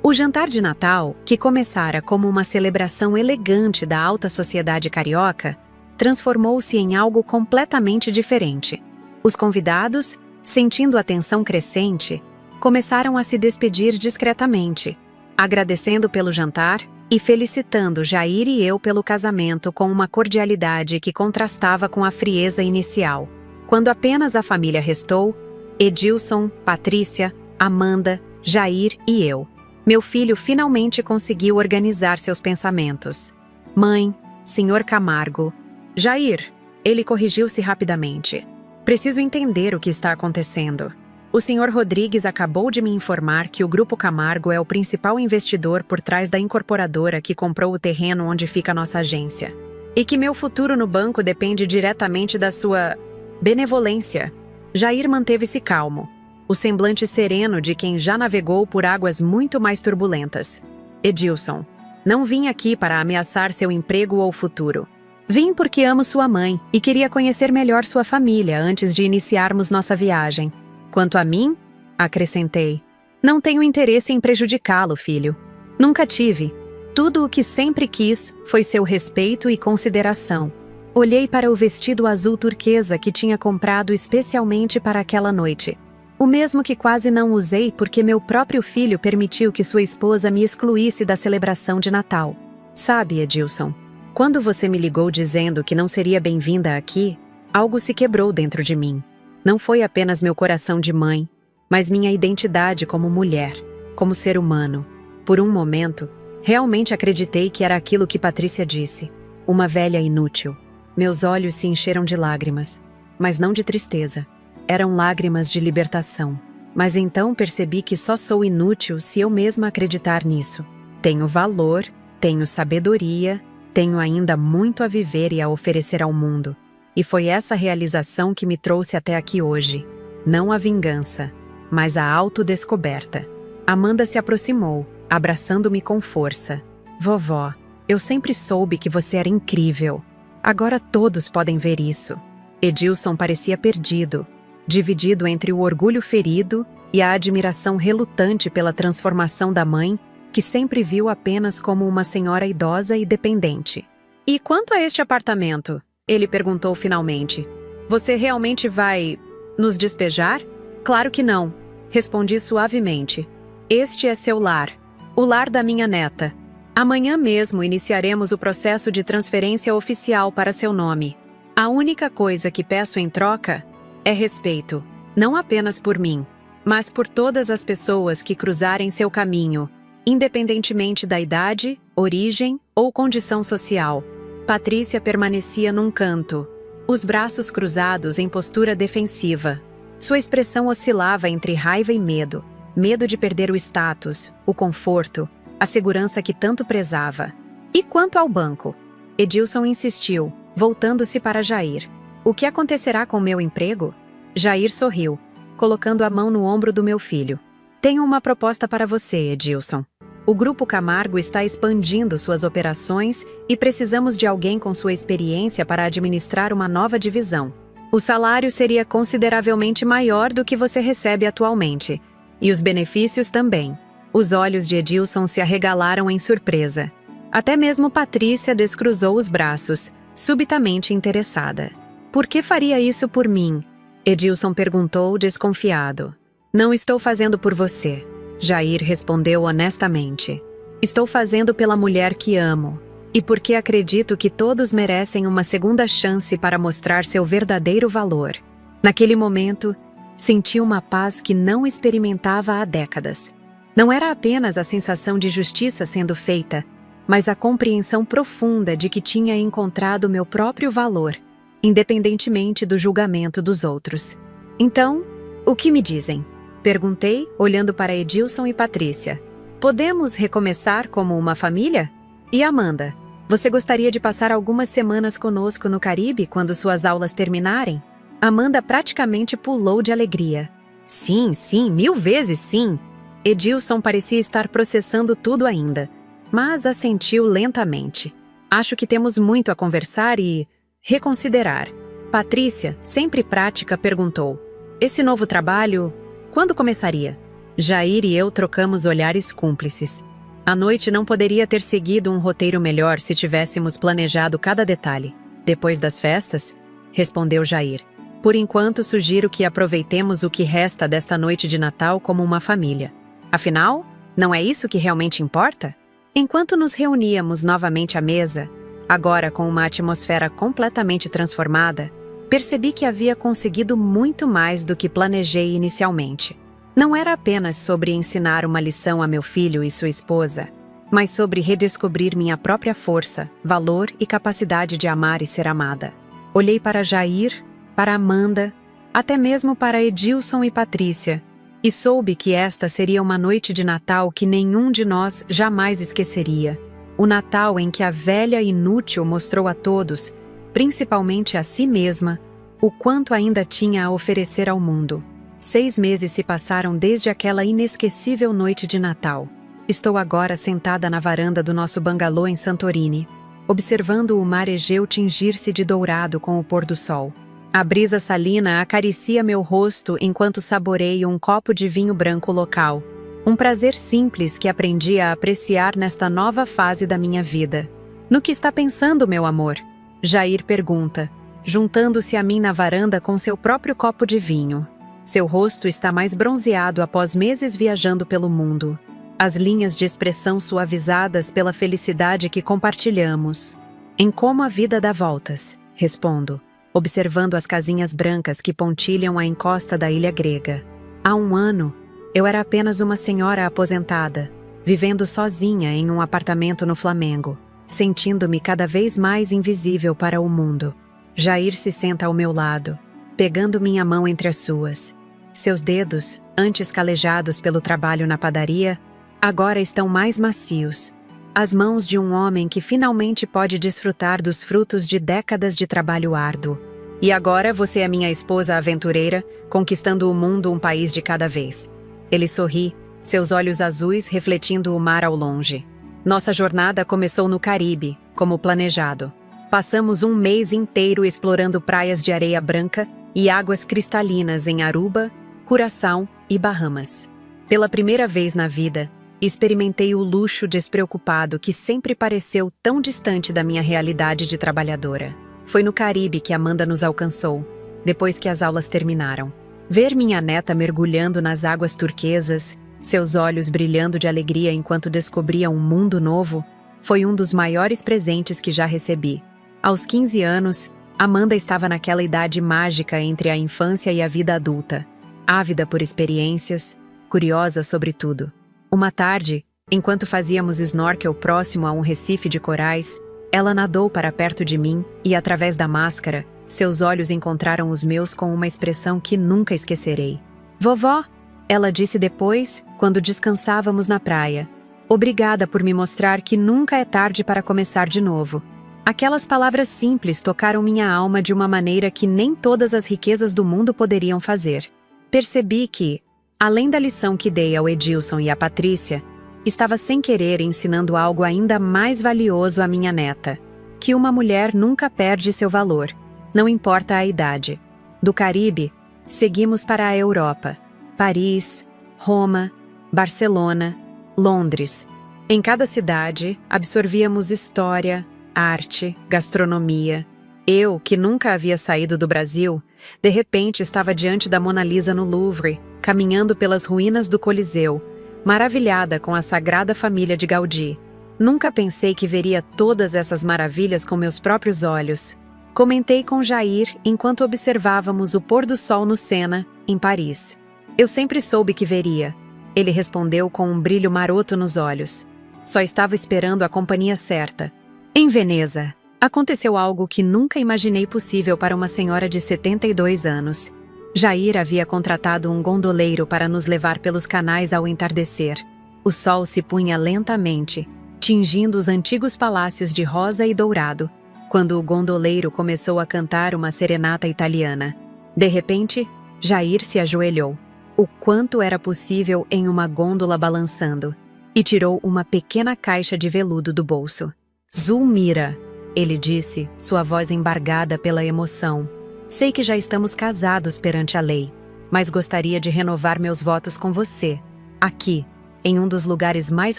O jantar de Natal, que começara como uma celebração elegante da alta sociedade carioca, transformou-se em algo completamente diferente. Os convidados, sentindo a tensão crescente, começaram a se despedir discretamente, agradecendo pelo jantar e felicitando Jair e eu pelo casamento com uma cordialidade que contrastava com a frieza inicial. Quando apenas a família restou, Edilson, Patrícia, Amanda, Jair e eu. Meu filho finalmente conseguiu organizar seus pensamentos. Mãe, Sr. Camargo. Jair, ele corrigiu-se rapidamente. Preciso entender o que está acontecendo. O Sr. Rodrigues acabou de me informar que o Grupo Camargo é o principal investidor por trás da incorporadora que comprou o terreno onde fica nossa agência. E que meu futuro no banco depende diretamente da sua benevolência. Jair manteve-se calmo, o semblante sereno de quem já navegou por águas muito mais turbulentas. Edilson, não vim aqui para ameaçar seu emprego ou futuro. Vim porque amo sua mãe e queria conhecer melhor sua família antes de iniciarmos nossa viagem. Quanto a mim, acrescentei, não tenho interesse em prejudicá-lo, filho. Nunca tive. Tudo o que sempre quis foi seu respeito e consideração. Olhei para o vestido azul turquesa que tinha comprado especialmente para aquela noite. O mesmo que quase não usei porque meu próprio filho permitiu que sua esposa me excluísse da celebração de Natal. Sabe, Edilson, quando você me ligou dizendo que não seria bem-vinda aqui, algo se quebrou dentro de mim. Não foi apenas meu coração de mãe, mas minha identidade como mulher, como ser humano. Por um momento, realmente acreditei que era aquilo que Patrícia disse, uma velha inútil. Meus olhos se encheram de lágrimas, mas não de tristeza. Eram lágrimas de libertação. Mas então percebi que só sou inútil se eu mesma acreditar nisso. Tenho valor, tenho sabedoria, tenho ainda muito a viver e a oferecer ao mundo. E foi essa realização que me trouxe até aqui hoje. Não a vingança, mas a autodescoberta. Amanda se aproximou, abraçando-me com força. Vovó, eu sempre soube que você era incrível. Agora todos podem ver isso. Edilson parecia perdido, dividido entre o orgulho ferido e a admiração relutante pela transformação da mãe, que sempre viu apenas como uma senhora idosa e dependente. E quanto a este apartamento? Ele perguntou finalmente. Você realmente vai nos despejar? Claro que não, respondi suavemente. Este é seu lar, o lar da minha neta. Amanhã mesmo iniciaremos o processo de transferência oficial para seu nome. A única coisa que peço em troca é respeito, não apenas por mim, mas por todas as pessoas que cruzarem seu caminho, independentemente da idade, origem ou condição social. Patrícia permanecia num canto, os braços cruzados em postura defensiva. Sua expressão oscilava entre raiva e medo, medo de perder o status, o conforto, a segurança que tanto prezava. E quanto ao banco? Edilson insistiu, voltando-se para Jair. O que acontecerá com meu emprego? Jair sorriu, colocando a mão no ombro do meu filho. Tenho uma proposta para você, Edilson. O Grupo Camargo está expandindo suas operações e precisamos de alguém com sua experiência para administrar uma nova divisão. O salário seria consideravelmente maior do que você recebe atualmente. E os benefícios também. Os olhos de Edilson se arregalaram em surpresa. Até mesmo Patrícia descruzou os braços, subitamente interessada. Por que faria isso por mim? Edilson perguntou, desconfiado. Não estou fazendo por você. Jair respondeu honestamente. Estou fazendo pela mulher que amo. E porque acredito que todos merecem uma segunda chance para mostrar seu verdadeiro valor. Naquele momento, senti uma paz que não experimentava há décadas. Não era apenas a sensação de justiça sendo feita, mas a compreensão profunda de que tinha encontrado meu próprio valor, independentemente do julgamento dos outros. Então, o que me dizem? Perguntei, olhando para Edilson e Patrícia. Podemos recomeçar como uma família? E Amanda, você gostaria de passar algumas semanas conosco no Caribe quando suas aulas terminarem? Amanda praticamente pulou de alegria. Sim, 1000 vezes sim! Edilson parecia estar processando tudo ainda, mas assentiu lentamente. Acho que temos muito a conversar e reconsiderar. Patrícia, sempre prática, perguntou. Esse novo trabalho, quando começaria? Jair e eu trocamos olhares cúmplices. A noite não poderia ter seguido um roteiro melhor se tivéssemos planejado cada detalhe. Depois das festas? Respondeu Jair. Por enquanto, sugiro que aproveitemos o que resta desta noite de Natal como uma família. Afinal, não é isso que realmente importa? Enquanto nos reuníamos novamente à mesa, agora com uma atmosfera completamente transformada, percebi que havia conseguido muito mais do que planejei inicialmente. Não era apenas sobre ensinar uma lição a meu filho e sua esposa, mas sobre redescobrir minha própria força, valor e capacidade de amar e ser amada. Olhei para Jair, para Amanda, até mesmo para Edilson e Patrícia, e soube que esta seria uma noite de Natal que nenhum de nós jamais esqueceria. O Natal em que a velha inútil mostrou a todos, principalmente a si mesma, o quanto ainda tinha a oferecer ao mundo. 6 meses se passaram desde aquela inesquecível noite de Natal. Estou agora sentada na varanda do nosso bangalô em Santorini, observando o mar Egeu tingir-se de dourado com o pôr do sol. A brisa salina acaricia meu rosto enquanto saboreio um copo de vinho branco local. Um prazer simples que aprendi a apreciar nesta nova fase da minha vida. No que está pensando, meu amor? Jair pergunta, juntando-se a mim na varanda com seu próprio copo de vinho. Seu rosto está mais bronzeado após meses viajando pelo mundo. As linhas de expressão suavizadas pela felicidade que compartilhamos. Em como a vida dá voltas, respondo, observando as casinhas brancas que pontilham a encosta da ilha grega. Há 1 ano, eu era apenas uma senhora aposentada, vivendo sozinha em um apartamento no Flamengo, sentindo-me cada vez mais invisível para o mundo. Jair se senta ao meu lado, pegando minha mão entre as suas. Seus dedos, antes calejados pelo trabalho na padaria, agora estão mais macios. As mãos de um homem que finalmente pode desfrutar dos frutos de décadas de trabalho árduo. E agora você é minha esposa aventureira, conquistando o mundo um país de cada vez. Ele sorri, seus olhos azuis refletindo o mar ao longe. Nossa jornada começou no Caribe, como planejado. Passamos 1 mês inteiro explorando praias de areia branca e águas cristalinas em Aruba, Curaçao e Bahamas. Pela primeira vez na vida, experimentei o luxo despreocupado que sempre pareceu tão distante da minha realidade de trabalhadora. Foi no Caribe que Amanda nos alcançou, depois que as aulas terminaram. Ver minha neta mergulhando nas águas turquesas, seus olhos brilhando de alegria enquanto descobria um mundo novo, foi um dos maiores presentes que já recebi. Aos 15 anos, Amanda estava naquela idade mágica entre a infância e a vida adulta, ávida por experiências, curiosa sobre tudo. Uma tarde, enquanto fazíamos snorkel próximo a um recife de corais, ela nadou para perto de mim e, através da máscara, seus olhos encontraram os meus com uma expressão que nunca esquecerei. "Vovó", ela disse depois, quando descansávamos na praia. "Obrigada por me mostrar que nunca é tarde para começar de novo." Aquelas palavras simples tocaram minha alma de uma maneira que nem todas as riquezas do mundo poderiam fazer. Percebi que, além da lição que dei ao Edilson e à Patrícia, estava sem querer ensinando algo ainda mais valioso à minha neta, que uma mulher nunca perde seu valor, não importa a idade. Do Caribe, seguimos para a Europa, Paris, Roma, Barcelona, Londres. Em cada cidade, absorvíamos história, arte, gastronomia. Eu, que nunca havia saído do Brasil, de repente estava diante da Mona Lisa no Louvre, caminhando pelas ruínas do Coliseu, maravilhada com a Sagrada Família de Gaudí. Nunca pensei que veria todas essas maravilhas com meus próprios olhos. Comentei com Jair enquanto observávamos o pôr do sol no Sena, em Paris. Eu sempre soube que veria. Ele respondeu com um brilho maroto nos olhos. Só estava esperando a companhia certa. Em Veneza, aconteceu algo que nunca imaginei possível para uma senhora de 72 anos. Jair havia contratado um gondoleiro para nos levar pelos canais ao entardecer. O sol se punha lentamente, tingindo os antigos palácios de rosa e dourado, quando o gondoleiro começou a cantar uma serenata italiana. De repente, Jair se ajoelhou, o quanto era possível em uma gôndola balançando, e tirou uma pequena caixa de veludo do bolso. "Zulmira", ele disse, sua voz embargada pela emoção. "Sei que já estamos casados perante a lei, mas gostaria de renovar meus votos com você, aqui, em um dos lugares mais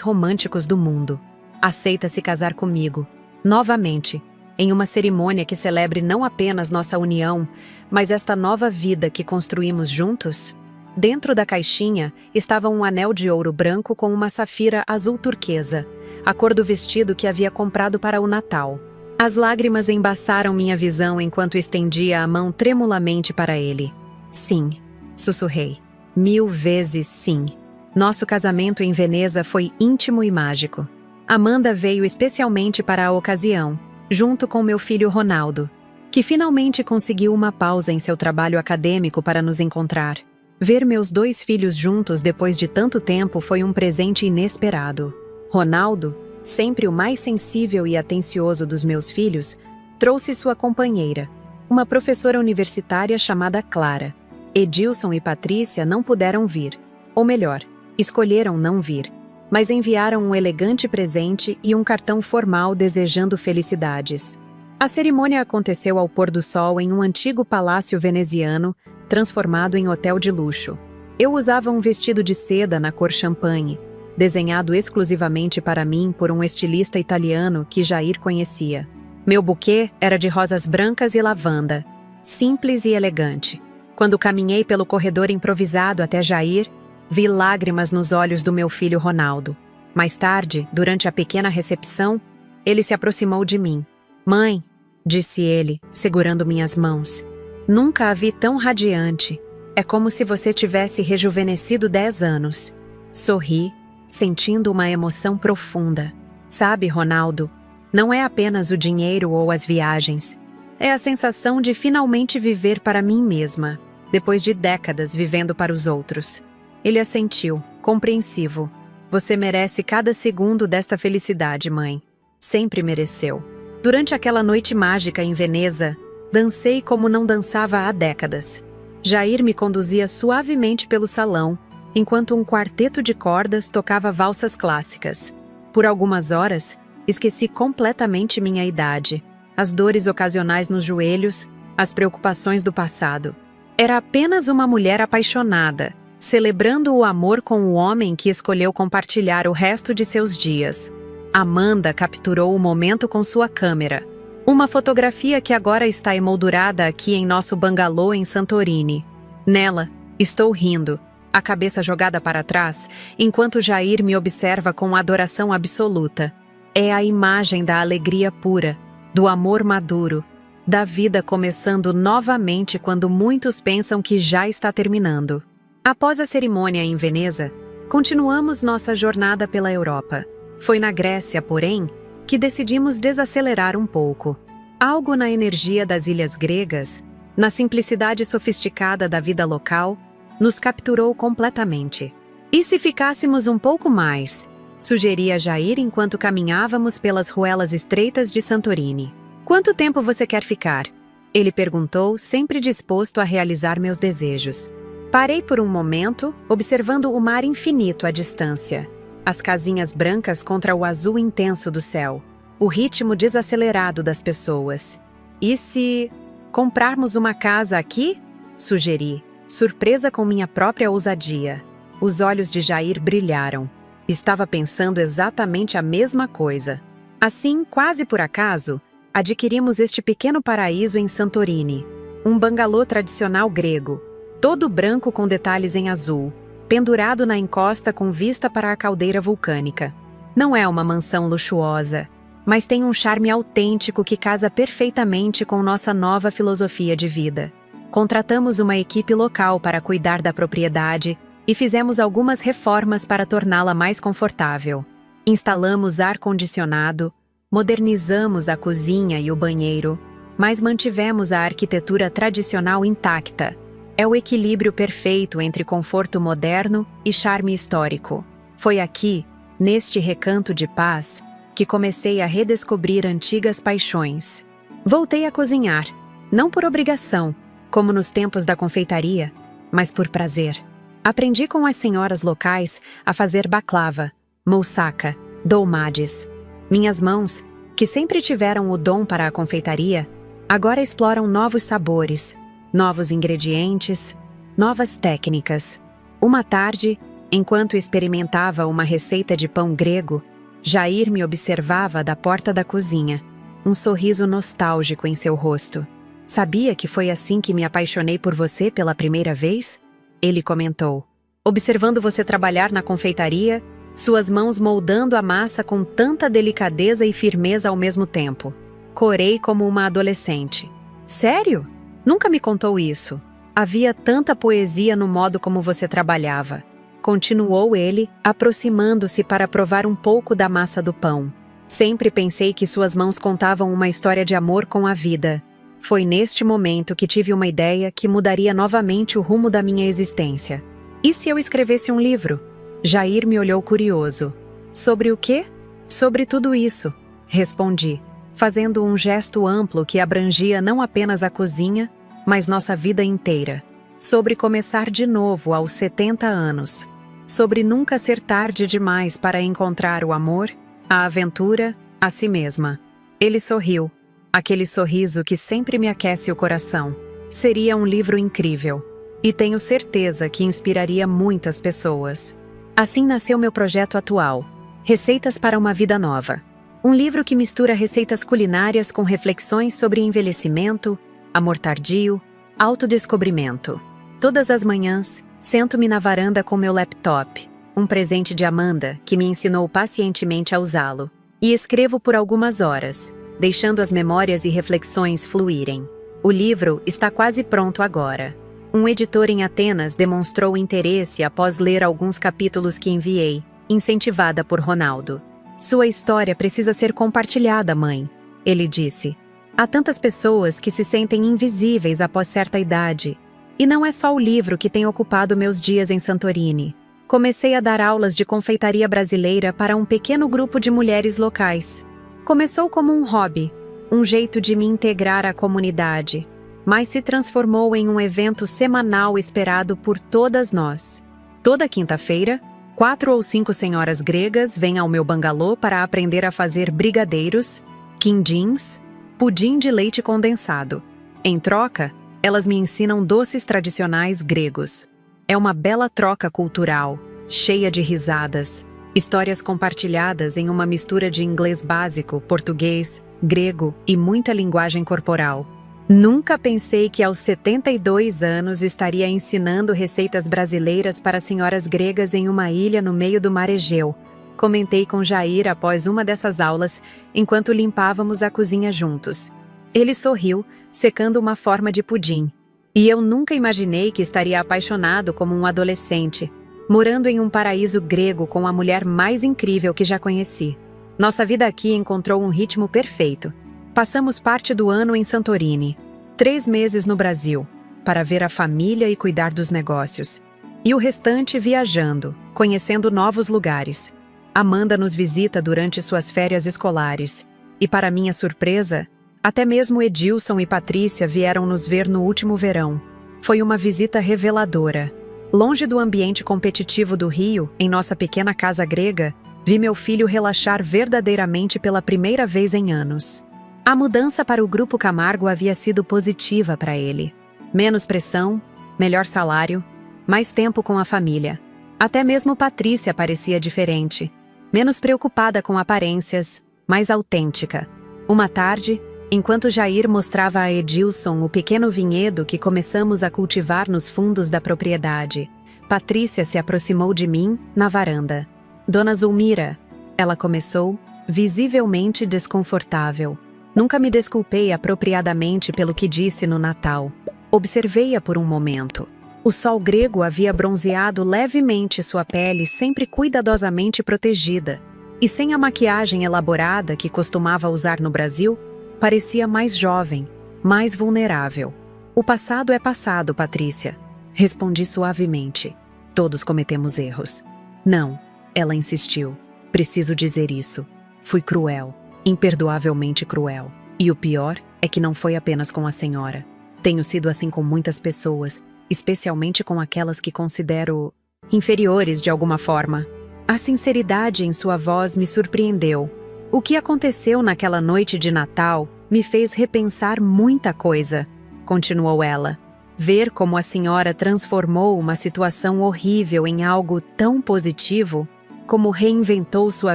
românticos do mundo. Aceita se casar comigo, novamente, em uma cerimônia que celebre não apenas nossa união, mas esta nova vida que construímos juntos?" Dentro da caixinha estava um anel de ouro branco com uma safira azul turquesa, a cor do vestido que havia comprado para o Natal. As lágrimas embaçaram minha visão enquanto estendia a mão tremulamente para ele. "Sim", sussurrei. 1000 vezes sim. Nosso casamento em Veneza foi íntimo e mágico. Amanda veio especialmente para a ocasião, junto com meu filho Ronaldo, que finalmente conseguiu uma pausa em seu trabalho acadêmico para nos encontrar. Ver meus 2 filhos juntos depois de tanto tempo foi um presente inesperado. Ronaldo, sempre o mais sensível e atencioso dos meus filhos, trouxe sua companheira, uma professora universitária chamada Clara. Edilson e Patrícia não puderam vir, ou melhor, escolheram não vir, mas enviaram um elegante presente e um cartão formal desejando felicidades. A cerimônia aconteceu ao pôr do sol em um antigo palácio veneziano, transformado em hotel de luxo. Eu usava um vestido de seda na cor champanhe, desenhado exclusivamente para mim por um estilista italiano que Jair conhecia. Meu buquê era de rosas brancas e lavanda, simples e elegante. Quando caminhei pelo corredor improvisado até Jair, vi lágrimas nos olhos do meu filho Ronaldo. Mais tarde, durante a pequena recepção, ele se aproximou de mim. "Mãe", disse ele, segurando minhas mãos, "nunca a vi tão radiante. É como se você tivesse rejuvenescido 10 anos. Sorri, sentindo uma emoção profunda. Sabe, Ronaldo, não é apenas o dinheiro ou as viagens. É a sensação de finalmente viver para mim mesma, depois de décadas vivendo para os outros." Ele assentiu, compreensivo. "Você merece cada segundo desta felicidade, mãe. Sempre mereceu." Durante aquela noite mágica em Veneza, dancei como não dançava há décadas. Jair me conduzia suavemente pelo salão, enquanto um quarteto de cordas tocava valsas clássicas. Por algumas horas, esqueci completamente minha idade, as dores ocasionais nos joelhos, as preocupações do passado. Era apenas uma mulher apaixonada, celebrando o amor com o homem que escolheu compartilhar o resto de seus dias. Amanda capturou o momento com sua câmera. Uma fotografia que agora está emoldurada aqui em nosso bangalô em Santorini. Nela, estou rindo, a cabeça jogada para trás, enquanto Jair me observa com adoração absoluta. É a imagem da alegria pura, do amor maduro, da vida começando novamente quando muitos pensam que já está terminando. Após a cerimônia em Veneza, continuamos nossa jornada pela Europa. Foi na Grécia, porém, que decidimos desacelerar um pouco. Algo na energia das ilhas gregas, na simplicidade sofisticada da vida local, nos capturou completamente. "E se ficássemos um pouco mais?", sugeria Jair enquanto caminhávamos pelas ruelas estreitas de Santorini. "Quanto tempo você quer ficar?", ele perguntou, sempre disposto a realizar meus desejos. Parei por um momento, observando o mar infinito à distância, as casinhas brancas contra o azul intenso do céu, o ritmo desacelerado das pessoas. "E se comprarmos uma casa aqui?", sugeri, surpresa com minha própria ousadia. Os olhos de Jair brilharam. Estava pensando exatamente a mesma coisa. Assim, quase por acaso, adquirimos este pequeno paraíso em Santorini, um bangalô tradicional grego, todo branco com detalhes em azul, pendurado na encosta com vista para a caldeira vulcânica. Não é uma mansão luxuosa, mas tem um charme autêntico que casa perfeitamente com nossa nova filosofia de vida. Contratamos uma equipe local para cuidar da propriedade e fizemos algumas reformas para torná-la mais confortável. Instalamos ar-condicionado, modernizamos a cozinha e o banheiro, mas mantivemos a arquitetura tradicional intacta. É o equilíbrio perfeito entre conforto moderno e charme histórico. Foi aqui, neste recanto de paz, que comecei a redescobrir antigas paixões. Voltei a cozinhar, não por obrigação, como nos tempos da confeitaria, mas por prazer. Aprendi com as senhoras locais a fazer baklava, moussaka, dolmades. Minhas mãos, que sempre tiveram o dom para a confeitaria, agora exploram novos sabores, novos ingredientes, novas técnicas. Uma tarde, enquanto experimentava uma receita de pão grego, Jair me observava da porta da cozinha, um sorriso nostálgico em seu rosto. "Sabia que foi assim que me apaixonei por você pela primeira vez?", ele comentou. "Observando você trabalhar na confeitaria, suas mãos moldando a massa com tanta delicadeza e firmeza ao mesmo tempo. Corei como uma adolescente." "Sério? Nunca me contou isso." Havia tanta poesia no modo como você trabalhava. Continuou ele, aproximando-se para provar um pouco da massa do pão. Sempre pensei que suas mãos contavam uma história de amor com a vida. Foi neste momento que tive uma ideia que mudaria novamente o rumo da minha existência. E se eu escrevesse um livro? Jair me olhou curioso. Sobre o quê? Sobre tudo isso, respondi, fazendo um gesto amplo que abrangia não apenas a cozinha, mas nossa vida inteira. Sobre começar de novo aos 70 anos. Sobre nunca ser tarde demais para encontrar o amor, a aventura, a si mesma. Ele sorriu. Aquele sorriso que sempre me aquece o coração. Seria um livro incrível. E tenho certeza que inspiraria muitas pessoas. Assim nasceu meu projeto atual. Receitas para uma Vida Nova. Um livro que mistura receitas culinárias com reflexões sobre envelhecimento, amor tardio, autodescobrimento. Todas as manhãs, sento-me na varanda com meu laptop, um presente de Amanda, que me ensinou pacientemente a usá-lo, e escrevo por algumas horas, deixando as memórias e reflexões fluírem. O livro está quase pronto agora. Um editor em Atenas demonstrou interesse após ler alguns capítulos que enviei, incentivada por Ronaldo. Sua história precisa ser compartilhada, mãe, ele disse. Há tantas pessoas que se sentem invisíveis após certa idade. E não é só o livro que tem ocupado meus dias em Santorini. Comecei a dar aulas de confeitaria brasileira para um pequeno grupo de mulheres locais. Começou como um hobby, um jeito de me integrar à comunidade, mas se transformou em um evento semanal esperado por todas nós. Toda quinta-feira, 4 ou 5 senhoras gregas vêm ao meu bangalô para aprender a fazer brigadeiros, quindins, pudim de leite condensado. Em troca, elas me ensinam doces tradicionais gregos. É uma bela troca cultural, cheia de risadas, histórias compartilhadas em uma mistura de inglês básico, português, grego e muita linguagem corporal. Nunca pensei que aos 72 anos estaria ensinando receitas brasileiras para senhoras gregas em uma ilha no meio do mar Egeu. Comentei com Jair após uma dessas aulas, enquanto limpávamos a cozinha juntos. Ele sorriu, secando uma forma de pudim. E eu nunca imaginei que estaria apaixonado como um adolescente, morando em um paraíso grego com a mulher mais incrível que já conheci. Nossa vida aqui encontrou um ritmo perfeito. Passamos parte do ano em Santorini, 3 meses no Brasil, para ver a família e cuidar dos negócios. E o restante viajando, conhecendo novos lugares. Amanda nos visita durante suas férias escolares. E para minha surpresa, até mesmo Edilson e Patrícia vieram nos ver no último verão. Foi uma visita reveladora. Longe do ambiente competitivo do Rio, em nossa pequena casa grega, vi meu filho relaxar verdadeiramente pela primeira vez em anos. A mudança para o Grupo Camargo havia sido positiva para ele. Menos pressão, melhor salário, mais tempo com a família. Até mesmo Patrícia parecia diferente. Menos preocupada com aparências, mais autêntica. Uma tarde, enquanto Jair mostrava a Edilson o pequeno vinhedo que começamos a cultivar nos fundos da propriedade, Patrícia se aproximou de mim na varanda. Dona Zulmira, ela começou, visivelmente desconfortável. Nunca me desculpei apropriadamente pelo que disse no Natal. Observei-a por um momento. O sol grego havia bronzeado levemente sua pele sempre cuidadosamente protegida, e sem a maquiagem elaborada que costumava usar no Brasil, parecia mais jovem, mais vulnerável. O passado é passado, Patrícia. Respondi suavemente. Todos cometemos erros. Não, ela insistiu. Preciso dizer isso. Fui cruel. Imperdoavelmente cruel. E o pior é que não foi apenas com a senhora. Tenho sido assim com muitas pessoas, especialmente com aquelas que considero inferiores de alguma forma. A sinceridade em sua voz me surpreendeu. O que aconteceu naquela noite de Natal me fez repensar muita coisa, continuou ela. Ver como a senhora transformou uma situação horrível em algo tão positivo, como reinventou sua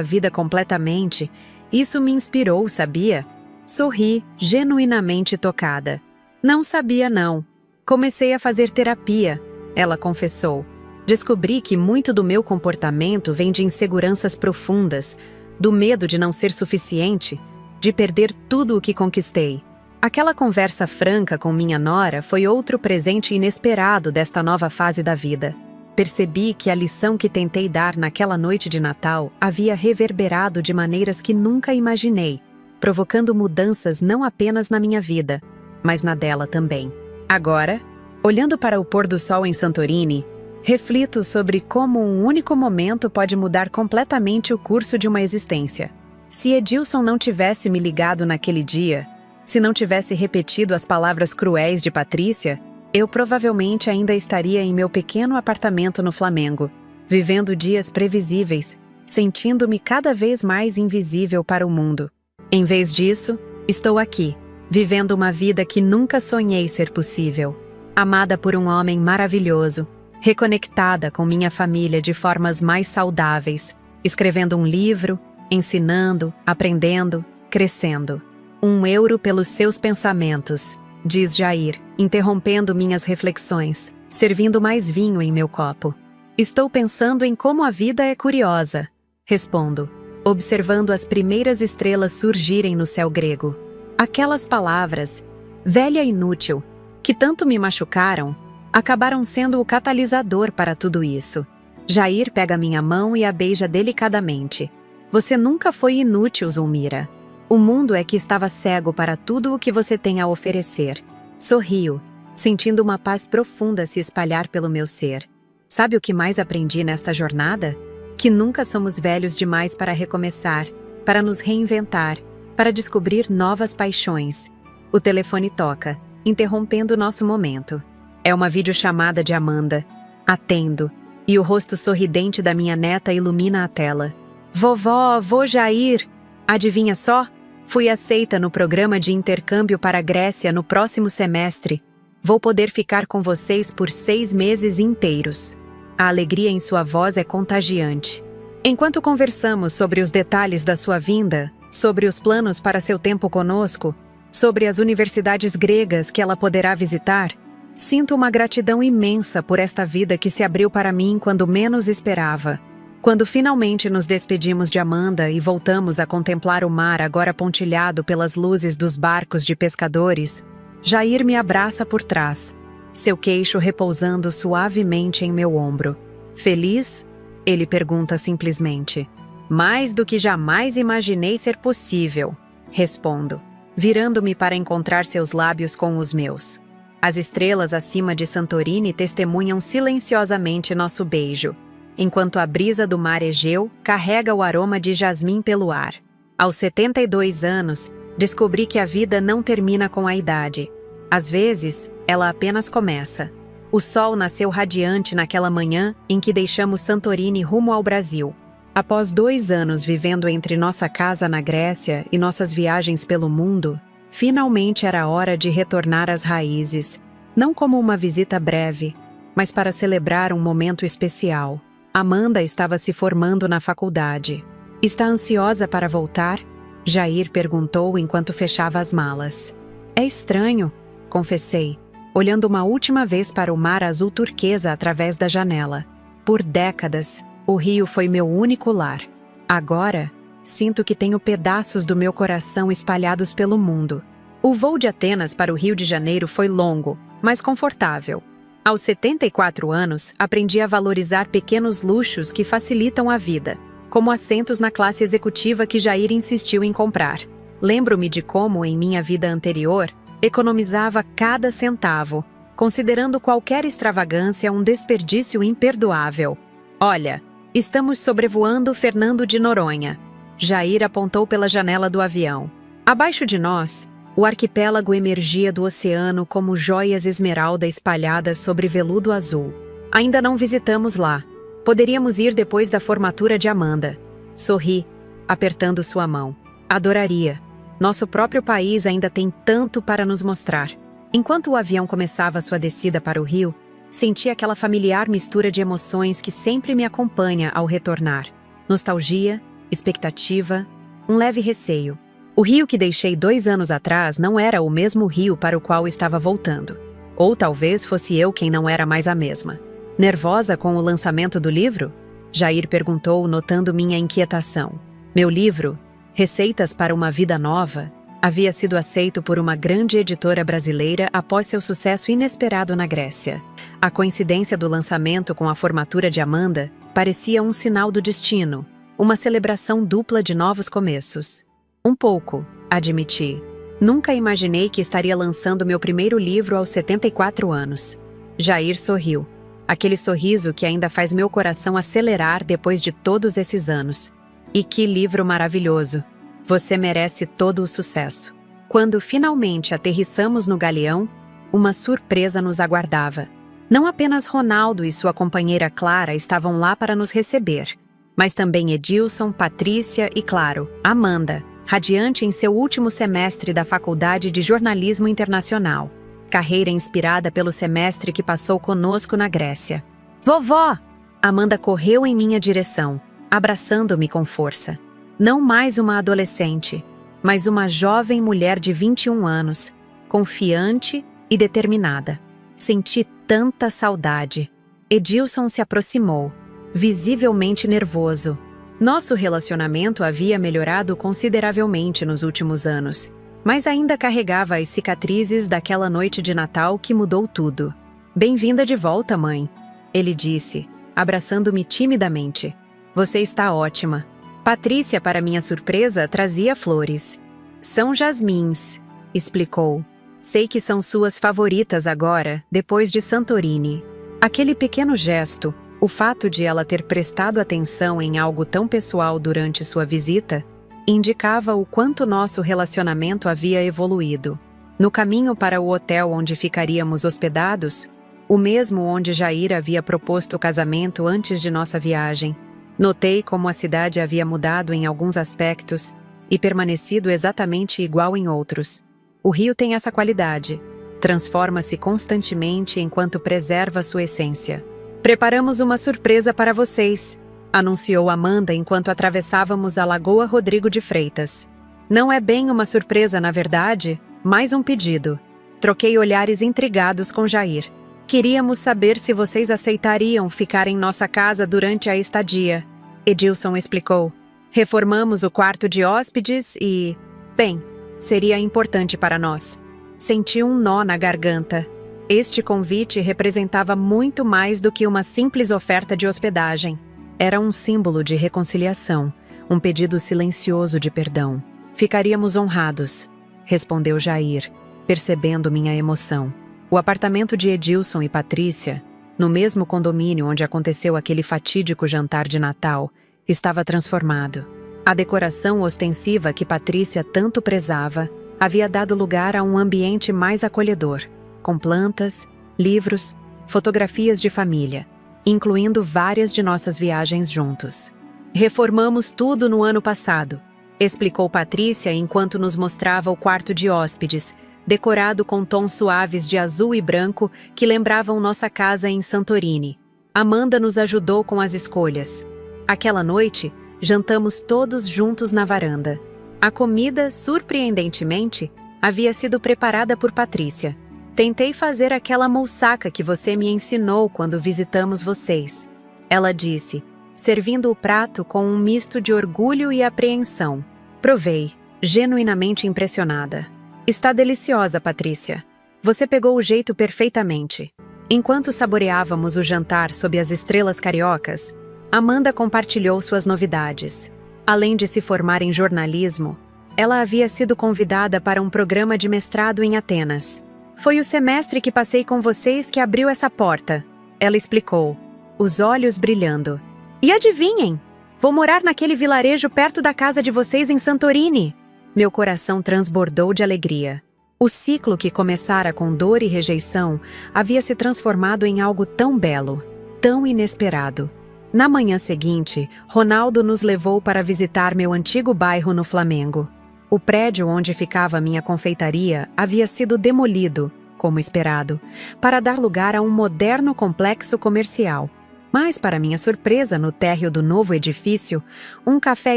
vida completamente, isso me inspirou, sabia? Sorri, genuinamente tocada. Não sabia, não. Comecei a fazer terapia, ela confessou. Descobri que muito do meu comportamento vem de inseguranças profundas, do medo de não ser suficiente, de perder tudo o que conquistei. Aquela conversa franca com minha nora foi outro presente inesperado desta nova fase da vida. Percebi que a lição que tentei dar naquela noite de Natal havia reverberado de maneiras que nunca imaginei, provocando mudanças não apenas na minha vida, mas na dela também. Agora, olhando para o pôr do sol em Santorini, reflito sobre como um único momento pode mudar completamente o curso de uma existência. Se Edilson não tivesse me ligado naquele dia, se não tivesse repetido as palavras cruéis de Patrícia, eu provavelmente ainda estaria em meu pequeno apartamento no Flamengo, vivendo dias previsíveis, sentindo-me cada vez mais invisível para o mundo. Em vez disso, estou aqui, vivendo uma vida que nunca sonhei ser possível, amada por um homem maravilhoso, reconectada com minha família de formas mais saudáveis, escrevendo um livro, ensinando, aprendendo, crescendo. 1 euro pelos seus pensamentos, diz Jair, interrompendo minhas reflexões, servindo mais vinho em meu copo. Estou pensando em como a vida é curiosa, respondo, observando as primeiras estrelas surgirem no céu grego. Aquelas palavras, velha e inútil, que tanto me machucaram, acabaram sendo o catalisador para tudo isso. Jair pega minha mão e a beija delicadamente. Você nunca foi inútil, Zulmira. O mundo é que estava cego para tudo o que você tem a oferecer. Sorrio, sentindo uma paz profunda se espalhar pelo meu ser. Sabe o que mais aprendi nesta jornada? Que nunca somos velhos demais para recomeçar, para nos reinventar, para descobrir novas paixões. O telefone toca, interrompendo nosso momento. É uma videochamada de Amanda. Atendo, e o rosto sorridente da minha neta ilumina a tela. Vovó, vô Jair! Adivinha só? Fui aceita no programa de intercâmbio para a Grécia no próximo semestre. Vou poder ficar com vocês por 6 meses inteiros. A alegria em sua voz é contagiante. Enquanto conversamos sobre os detalhes da sua vinda, sobre os planos para seu tempo conosco, sobre as universidades gregas que ela poderá visitar, sinto uma gratidão imensa por esta vida que se abriu para mim quando menos esperava. Quando finalmente nos despedimos de Amanda e voltamos a contemplar o mar agora pontilhado pelas luzes dos barcos de pescadores, Jair me abraça por trás, seu queixo repousando suavemente em meu ombro. Feliz? Ele pergunta simplesmente. Mais do que jamais imaginei ser possível, respondo, virando-me para encontrar seus lábios com os meus. As estrelas acima de Santorini testemunham silenciosamente nosso beijo, enquanto a brisa do mar Egeu carrega o aroma de jasmim pelo ar. Aos 72 anos, descobri que a vida não termina com a idade. Às vezes, ela apenas começa. O sol nasceu radiante naquela manhã em que deixamos Santorini rumo ao Brasil. Após 2 anos vivendo entre nossa casa na Grécia e nossas viagens pelo mundo, finalmente era hora de retornar às raízes, não como uma visita breve, mas para celebrar um momento especial. Amanda estava se formando na faculdade. Está ansiosa para voltar? Jair perguntou enquanto fechava as malas. É estranho, confessei, olhando uma última vez para o mar azul turquesa através da janela. Por décadas, o rio foi meu único lar. Agora, sinto que tenho pedaços do meu coração espalhados pelo mundo. O voo de Atenas para o Rio de Janeiro foi longo, mas confortável. Aos 74 anos, aprendi a valorizar pequenos luxos que facilitam a vida, como assentos na classe executiva que Jair insistiu em comprar. Lembro-me de como, em minha vida anterior, economizava cada centavo, considerando qualquer extravagância um desperdício imperdoável. Olha, estamos sobrevoando Fernando de Noronha. Jair apontou pela janela do avião. Abaixo de nós, o arquipélago emergia do oceano como joias esmeralda espalhadas sobre veludo azul. Ainda não visitamos lá. Poderíamos ir depois da formatura de Amanda. Sorri, apertando sua mão. Adoraria. Nosso próprio país ainda tem tanto para nos mostrar. Enquanto o avião começava sua descida para o rio, senti aquela familiar mistura de emoções que sempre me acompanha ao retornar. Nostalgia, expectativa, um leve receio. O rio que deixei 2 anos atrás não era o mesmo rio para o qual estava voltando. Ou talvez fosse eu quem não era mais a mesma. Nervosa com o lançamento do livro? Jair perguntou, notando minha inquietação. Meu livro, Receitas para uma Vida Nova, Havia sido aceito por uma grande editora brasileira após seu sucesso inesperado na Grécia. A coincidência do lançamento com a formatura de Amanda parecia um sinal do destino, uma celebração dupla de novos começos. Um pouco, admiti. Nunca imaginei que estaria lançando meu primeiro livro aos 74 anos. Jair sorriu. Aquele sorriso que ainda faz meu coração acelerar depois de todos esses anos. E que livro maravilhoso! Você merece todo o sucesso. Quando finalmente aterrissamos no galeão, uma surpresa nos aguardava. Não apenas Ronaldo e sua companheira Clara estavam lá para nos receber, mas também Edilson, Patrícia e, claro, Amanda, radiante em seu último semestre da Faculdade de Jornalismo Internacional, carreira inspirada pelo semestre que passou conosco na Grécia. Vovó! Amanda correu em minha direção, abraçando-me com força. Não mais uma adolescente, mas uma jovem mulher de 21 anos, confiante e determinada. Senti tanta saudade. Edilson se aproximou, visivelmente nervoso. Nosso relacionamento havia melhorado consideravelmente nos últimos anos, mas ainda carregava as cicatrizes daquela noite de Natal que mudou tudo. Bem-vinda de volta, mãe, ele disse, abraçando-me timidamente. Você está ótima. Patrícia, para minha surpresa, trazia flores. São jasmins, explicou. Sei que são suas favoritas agora, depois de Santorini. Aquele pequeno gesto, o fato de ela ter prestado atenção em algo tão pessoal durante sua visita, indicava o quanto nosso relacionamento havia evoluído. No caminho para o hotel onde ficaríamos hospedados, o mesmo onde Jair havia proposto o casamento antes de nossa viagem, notei como a cidade havia mudado em alguns aspectos e permanecido exatamente igual em outros. O Rio tem essa qualidade. Transforma-se constantemente enquanto preserva sua essência. Preparamos uma surpresa para vocês, anunciou Amanda enquanto atravessávamos a Lagoa Rodrigo de Freitas. Não é bem uma surpresa, na verdade, mais um pedido. Troquei olhares intrigados com Jair. Queríamos saber se vocês aceitariam ficar em nossa casa durante a estadia. Edilson explicou. Reformamos o quarto de hóspedes e... Bem, seria importante para nós. Senti um nó na garganta. Este convite representava muito mais do que uma simples oferta de hospedagem. Era um símbolo de reconciliação, um pedido silencioso de perdão. Ficaríamos honrados, respondeu Jair, percebendo minha emoção. O apartamento de Edilson e Patrícia, no mesmo condomínio onde aconteceu aquele fatídico jantar de Natal, estava transformado. A decoração ostensiva que Patrícia tanto prezava havia dado lugar a um ambiente mais acolhedor, com plantas, livros, fotografias de família, incluindo várias de nossas viagens juntos. Reformamos tudo no ano passado, explicou Patrícia enquanto nos mostrava o quarto de hóspedes, decorado com tons suaves de azul e branco que lembravam nossa casa em Santorini. Amanda nos ajudou com as escolhas. Aquela noite, jantamos todos juntos na varanda. A comida, surpreendentemente, havia sido preparada por Patrícia. Tentei fazer aquela moussaka que você me ensinou quando visitamos vocês. Ela disse, servindo o prato com um misto de orgulho e apreensão. Provei, genuinamente impressionada. Está deliciosa, Patrícia. Você pegou o jeito perfeitamente. Enquanto saboreávamos o jantar sob as estrelas cariocas, Amanda compartilhou suas novidades. Além de se formar em jornalismo, ela havia sido convidada para um programa de mestrado em Atenas. Foi o semestre que passei com vocês que abriu essa porta, ela explicou, os olhos brilhando. E adivinhem, vou morar naquele vilarejo perto da casa de vocês em Santorini. Meu coração transbordou de alegria. O ciclo que começara com dor e rejeição havia se transformado em algo tão belo, tão inesperado. Na manhã seguinte, Ronaldo nos levou para visitar meu antigo bairro no Flamengo. O prédio onde ficava minha confeitaria havia sido demolido, como esperado, para dar lugar a um moderno complexo comercial. Mas, para minha surpresa, no térreo do novo edifício, um café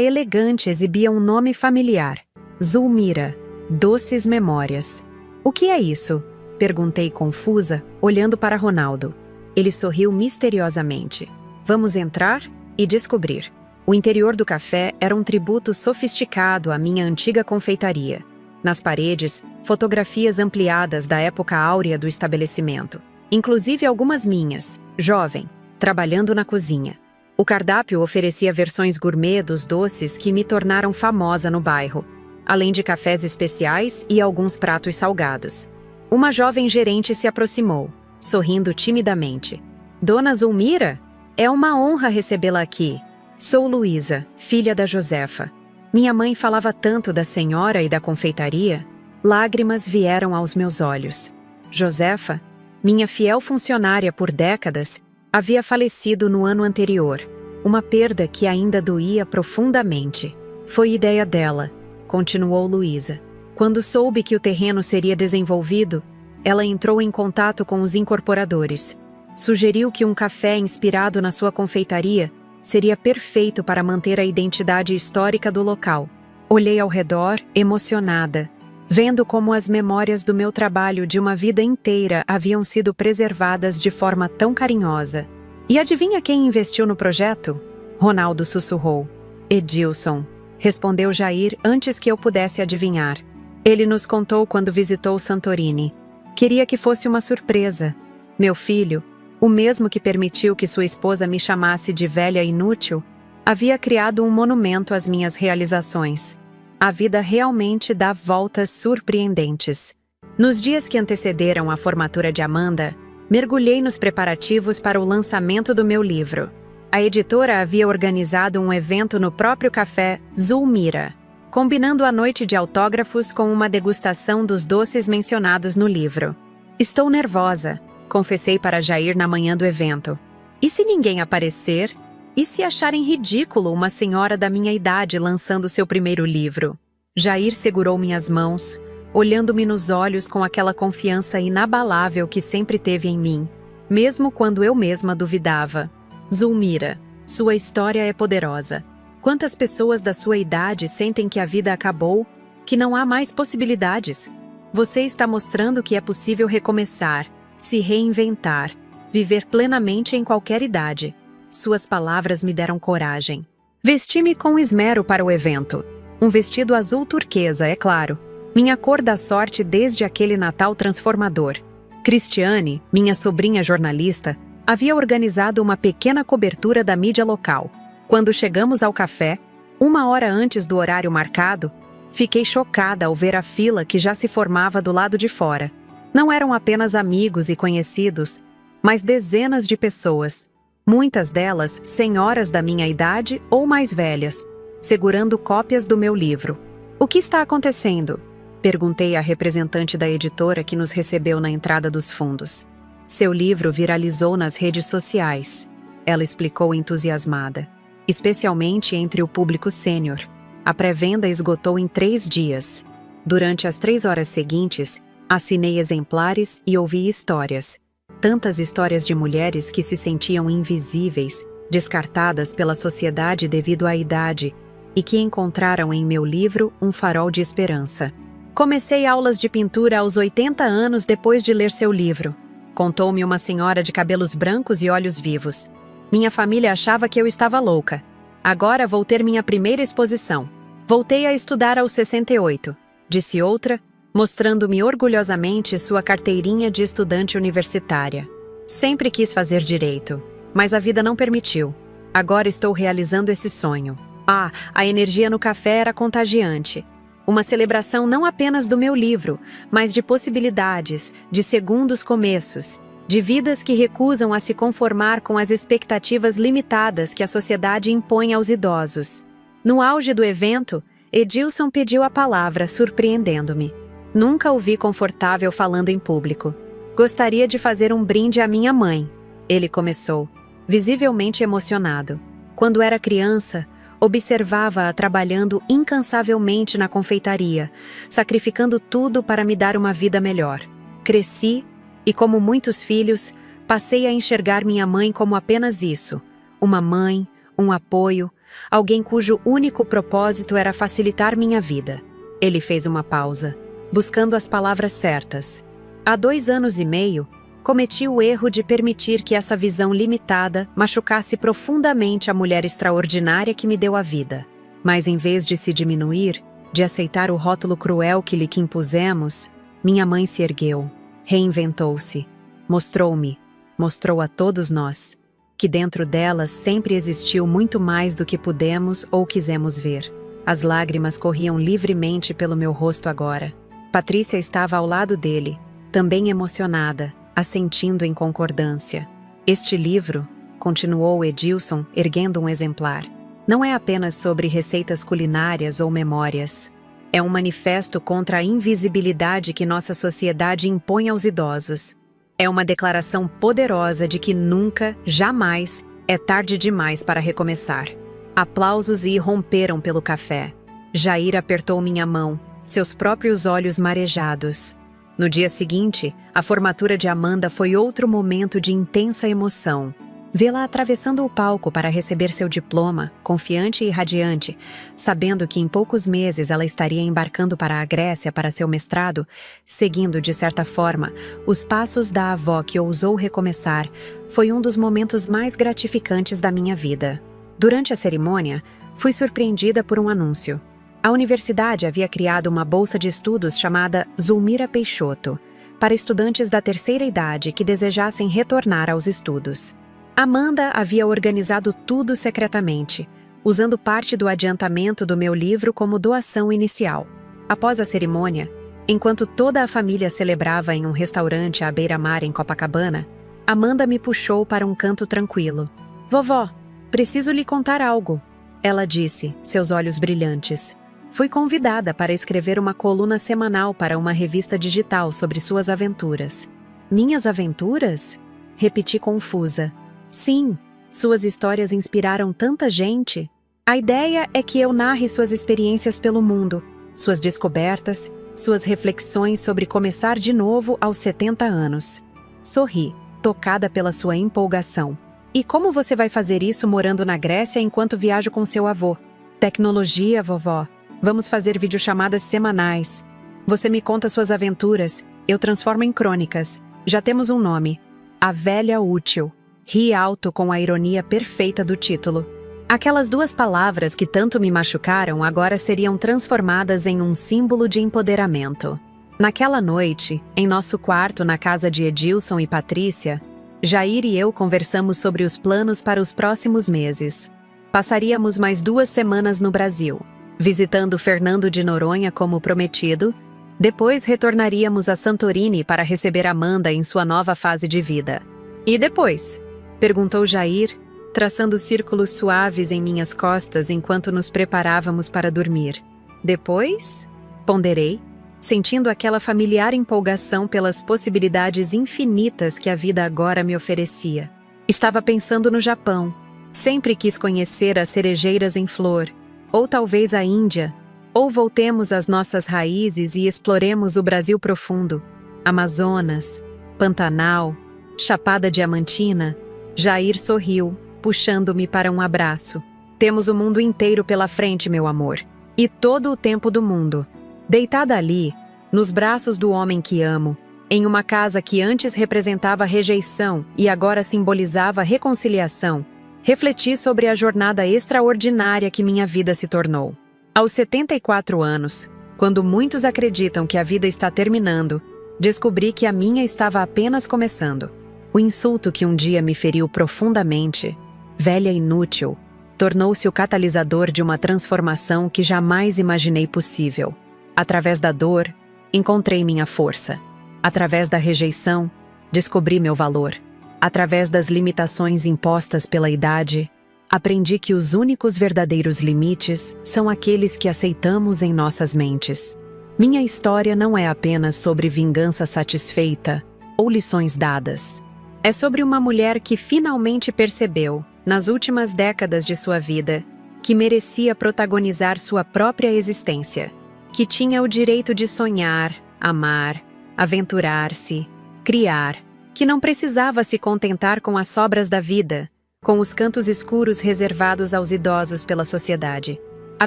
elegante exibia um nome familiar. Zulmira, Doces Memórias. O que é isso? Perguntei confusa, olhando para Ronaldo. Ele sorriu misteriosamente. Vamos entrar e descobrir. O interior do café era um tributo sofisticado à minha antiga confeitaria. Nas paredes, fotografias ampliadas da época áurea do estabelecimento, inclusive algumas minhas, jovem, trabalhando na cozinha. O cardápio oferecia versões gourmet dos doces que me tornaram famosa no bairro, além de cafés especiais e alguns pratos salgados. Uma jovem gerente se aproximou, sorrindo timidamente. Dona Zulmira? É uma honra recebê-la aqui. Sou Luísa, filha da Josefa. Minha mãe falava tanto da senhora e da confeitaria. Lágrimas vieram aos meus olhos. Josefa, minha fiel funcionária por décadas, havia falecido no ano anterior, uma perda que ainda doía profundamente. Foi ideia dela, continuou Luísa. Quando soube que o terreno seria desenvolvido, ela entrou em contato com os incorporadores. Sugeriu que um café inspirado na sua confeitaria seria perfeito para manter a identidade histórica do local. Olhei ao redor, emocionada, vendo como as memórias do meu trabalho de uma vida inteira haviam sido preservadas de forma tão carinhosa. E adivinha quem investiu no projeto? Ronaldo sussurrou. Edilson, respondeu Jair antes que eu pudesse adivinhar. Ele nos contou quando visitou Santorini. Queria que fosse uma surpresa. Meu filho, o mesmo que permitiu que sua esposa me chamasse de velha inútil, havia criado um monumento às minhas realizações. A vida realmente dá voltas surpreendentes. Nos dias que antecederam a formatura de Amanda, mergulhei nos preparativos para o lançamento do meu livro. A editora havia organizado um evento no próprio café Zulmira, combinando a noite de autógrafos com uma degustação dos doces mencionados no livro. Estou nervosa, confessei para Jair na manhã do evento. E se ninguém aparecer? E se acharem ridículo uma senhora da minha idade lançando seu primeiro livro? Jair segurou minhas mãos, olhando-me nos olhos com aquela confiança inabalável que sempre teve em mim, mesmo quando eu mesma duvidava. Zulmira, sua história é poderosa. Quantas pessoas da sua idade sentem que a vida acabou, que não há mais possibilidades? Você está mostrando que é possível recomeçar, se reinventar, viver plenamente em qualquer idade. Suas palavras me deram coragem. Vesti-me com esmero para o evento. Um vestido azul turquesa, é claro. Minha cor da sorte desde aquele Natal transformador. Cristiane, minha sobrinha jornalista, havia organizado uma pequena cobertura da mídia local. Quando chegamos ao café, 1 hora antes do horário marcado, fiquei chocada ao ver a fila que já se formava do lado de fora. Não eram apenas amigos e conhecidos, mas dezenas de pessoas. Muitas delas senhoras da minha idade ou mais velhas, segurando cópias do meu livro. O que está acontecendo? Perguntei à representante da editora que nos recebeu na entrada dos fundos. Seu livro viralizou nas redes sociais, ela explicou entusiasmada, especialmente entre o público sênior. A pré-venda esgotou em 3 dias. Durante as 3 horas seguintes, assinei exemplares e ouvi histórias. Tantas histórias de mulheres que se sentiam invisíveis, descartadas pela sociedade devido à idade, e que encontraram em meu livro um farol de esperança. Comecei aulas de pintura aos 80 anos depois de ler seu livro, contou-me uma senhora de cabelos brancos e olhos vivos. Minha família achava que eu estava louca. Agora vou ter minha primeira exposição. Voltei a estudar aos 68, disse outra, mostrando-me orgulhosamente sua carteirinha de estudante universitária. Sempre quis fazer direito, mas a vida não permitiu. Agora estou realizando esse sonho. A energia no café era contagiante. Uma celebração não apenas do meu livro, mas de possibilidades, de segundos começos, de vidas que recusam a se conformar com as expectativas limitadas que a sociedade impõe aos idosos. No auge do evento, Edilson pediu a palavra, surpreendendo-me. Nunca o vi confortável falando em público. Gostaria de fazer um brinde à minha mãe, ele começou, visivelmente emocionado. Quando era criança, observava-a trabalhando incansavelmente na confeitaria, sacrificando tudo para me dar uma vida melhor. Cresci e, como muitos filhos, passei a enxergar minha mãe como apenas isso, uma mãe, um apoio, alguém cujo único propósito era facilitar minha vida. Ele fez uma pausa, buscando as palavras certas. Há 2 anos e meio, cometi o erro de permitir que essa visão limitada machucasse profundamente a mulher extraordinária que me deu a vida. Mas em vez de se diminuir, de aceitar o rótulo cruel que lhe impusemos, minha mãe se ergueu, reinventou-se, mostrou a todos nós, que dentro dela sempre existiu muito mais do que pudemos ou quisemos ver. As lágrimas corriam livremente pelo meu rosto agora. Patrícia estava ao lado dele, também emocionada, assentindo em concordância. Este livro, continuou Edilson, erguendo um exemplar, não é apenas sobre receitas culinárias ou memórias. É um manifesto contra a invisibilidade que nossa sociedade impõe aos idosos. É uma declaração poderosa de que nunca, jamais, é tarde demais para recomeçar. Aplausos irromperam pelo café. Jair apertou minha mão, seus próprios olhos marejados. No dia seguinte, a formatura de Amanda foi outro momento de intensa emoção. Vê-la atravessando o palco para receber seu diploma, confiante e radiante, sabendo que em poucos meses ela estaria embarcando para a Grécia para seu mestrado, seguindo, de certa forma, os passos da avó que ousou recomeçar, foi um dos momentos mais gratificantes da minha vida. Durante a cerimônia, fui surpreendida por um anúncio. A universidade havia criado uma bolsa de estudos chamada Zulmira Peixoto, para estudantes da terceira idade que desejassem retornar aos estudos. Amanda havia organizado tudo secretamente, usando parte do adiantamento do meu livro como doação inicial. Após a cerimônia, enquanto toda a família celebrava em um restaurante à beira-mar em Copacabana, Amanda me puxou para um canto tranquilo. "Vovó, preciso lhe contar algo", ela disse, seus olhos brilhantes. Fui convidada para escrever uma coluna semanal para uma revista digital sobre suas aventuras. "Minhas aventuras?", repeti confusa. "Sim, suas histórias inspiraram tanta gente. A ideia é que eu narre suas experiências pelo mundo, suas descobertas, suas reflexões sobre começar de novo aos 70 anos. Sorri, tocada pela sua empolgação. "E como você vai fazer isso morando na Grécia enquanto viajo com seu avô?" "Tecnologia, vovó. Vamos fazer videochamadas semanais. Você me conta suas aventuras, eu transformo em crônicas. Já temos um nome: A Velha Útil." Ri alto com a ironia perfeita do título. Aquelas duas palavras que tanto me machucaram agora seriam transformadas em um símbolo de empoderamento. Naquela noite, em nosso quarto na casa de Edilson e Patrícia, Jair e eu conversamos sobre os planos para os próximos meses. Passaríamos mais 2 semanas no Brasil, visitando Fernando de Noronha como prometido. Depois retornaríamos a Santorini para receber Amanda em sua nova fase de vida. "E depois?", perguntou Jair, traçando círculos suaves em minhas costas enquanto nos preparávamos para dormir. "Depois?", ponderei, sentindo aquela familiar empolgação pelas possibilidades infinitas que a vida agora me oferecia. Estava pensando no Japão. Sempre quis conhecer as cerejeiras em flor, ou talvez a Índia, ou voltemos às nossas raízes e exploremos o Brasil profundo, Amazonas, Pantanal, Chapada Diamantina. Jair sorriu, puxando-me para um abraço. "Temos o mundo inteiro pela frente, meu amor. E todo o tempo do mundo." Deitada ali, nos braços do homem que amo, em uma casa que antes representava rejeição e agora simbolizava reconciliação, refleti sobre a jornada extraordinária que minha vida se tornou. Aos 74 anos, quando muitos acreditam que a vida está terminando, descobri que a minha estava apenas começando. O insulto que um dia me feriu profundamente, "velha inútil", tornou-se o catalisador de uma transformação que jamais imaginei possível. Através da dor, encontrei minha força. Através da rejeição, descobri meu valor. Através das limitações impostas pela idade, aprendi que os únicos verdadeiros limites são aqueles que aceitamos em nossas mentes. Minha história não é apenas sobre vingança satisfeita ou lições dadas. É sobre uma mulher que finalmente percebeu, nas últimas décadas de sua vida, que merecia protagonizar sua própria existência, que tinha o direito de sonhar, amar, aventurar-se, criar, que não precisava se contentar com as sobras da vida, com os cantos escuros reservados aos idosos pela sociedade. A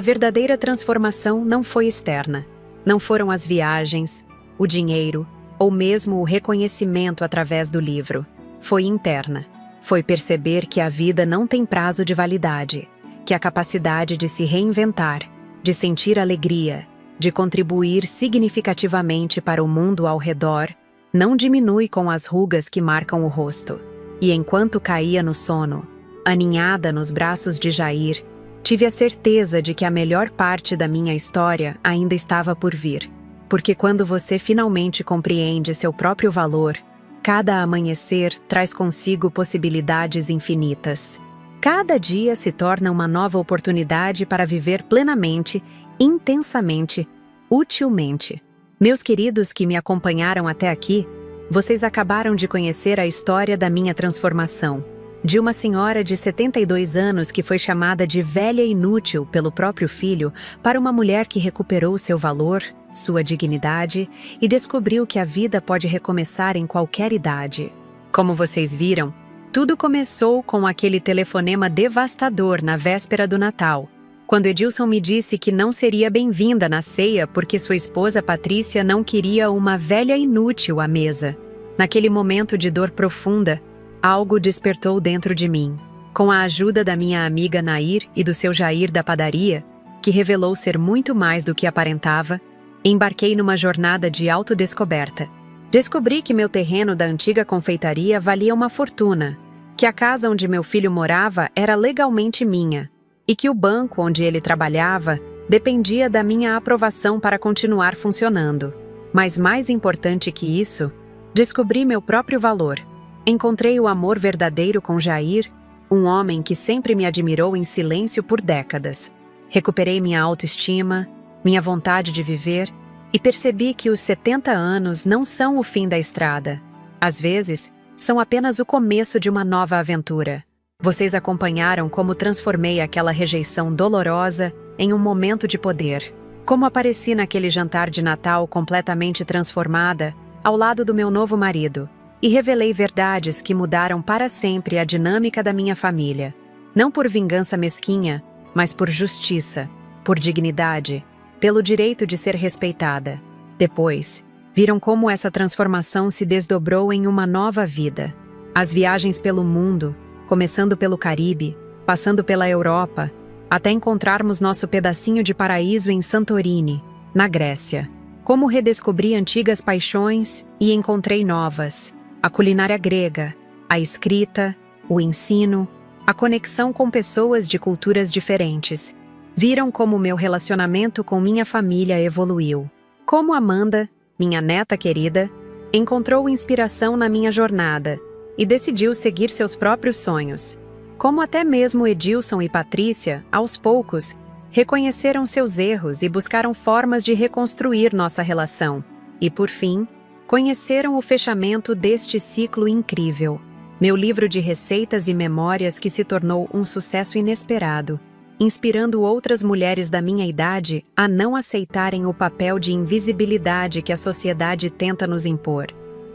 verdadeira transformação não foi externa. Não foram as viagens, o dinheiro, ou mesmo o reconhecimento através do livro. Foi interna. Foi perceber que a vida não tem prazo de validade, que a capacidade de se reinventar, de sentir alegria, de contribuir significativamente para o mundo ao redor, não diminui com as rugas que marcam o rosto. E enquanto caía no sono, aninhada nos braços de Jair, tive a certeza de que a melhor parte da minha história ainda estava por vir. Porque quando você finalmente compreende seu próprio valor, cada amanhecer traz consigo possibilidades infinitas. Cada dia se torna uma nova oportunidade para viver plenamente, intensamente, utilmente. Meus queridos que me acompanharam até aqui, vocês acabaram de conhecer a história da minha transformação. De uma senhora de 72 anos que foi chamada de velha inútil pelo próprio filho, para uma mulher que recuperou seu valor, sua dignidade e descobriu que a vida pode recomeçar em qualquer idade. Como vocês viram, tudo começou com aquele telefonema devastador na véspera do Natal, quando Edilson me disse que não seria bem-vinda na ceia porque sua esposa Patrícia não queria uma velha inútil à mesa. Naquele momento de dor profunda, algo despertou dentro de mim. Com a ajuda da minha amiga Nair e do seu Jair da padaria, que revelou ser muito mais do que aparentava, embarquei numa jornada de autodescoberta. Descobri que meu terreno da antiga confeitaria valia uma fortuna, que a casa onde meu filho morava era legalmente minha, e que o banco onde ele trabalhava dependia da minha aprovação para continuar funcionando. Mas mais importante que isso, descobri meu próprio valor. Encontrei o amor verdadeiro com Jair, um homem que sempre me admirou em silêncio por décadas. Recuperei minha autoestima, minha vontade de viver e percebi que os 70 anos não são o fim da estrada. Às vezes, são apenas o começo de uma nova aventura. Vocês acompanharam como transformei aquela rejeição dolorosa em um momento de poder. Como apareci naquele jantar de Natal completamente transformada, ao lado do meu novo marido, e revelei verdades que mudaram para sempre a dinâmica da minha família. Não por vingança mesquinha, mas por justiça, por dignidade, pelo direito de ser respeitada. Depois, viram como essa transformação se desdobrou em uma nova vida. As viagens pelo mundo, começando pelo Caribe, passando pela Europa, até encontrarmos nosso pedacinho de paraíso em Santorini, na Grécia. Como redescobri antigas paixões e encontrei novas. A culinária grega, a escrita, o ensino, a conexão com pessoas de culturas diferentes. Viram como meu relacionamento com minha família evoluiu. Como Amanda, minha neta querida, encontrou inspiração na minha jornada e decidiu seguir seus próprios sonhos. Como até mesmo Edilson e Patrícia, aos poucos, reconheceram seus erros e buscaram formas de reconstruir nossa relação. E, por fim, conheceram o fechamento deste ciclo incrível. Meu livro de receitas e memórias que se tornou um sucesso inesperado, inspirando outras mulheres da minha idade a não aceitarem o papel de invisibilidade que a sociedade tenta nos impor.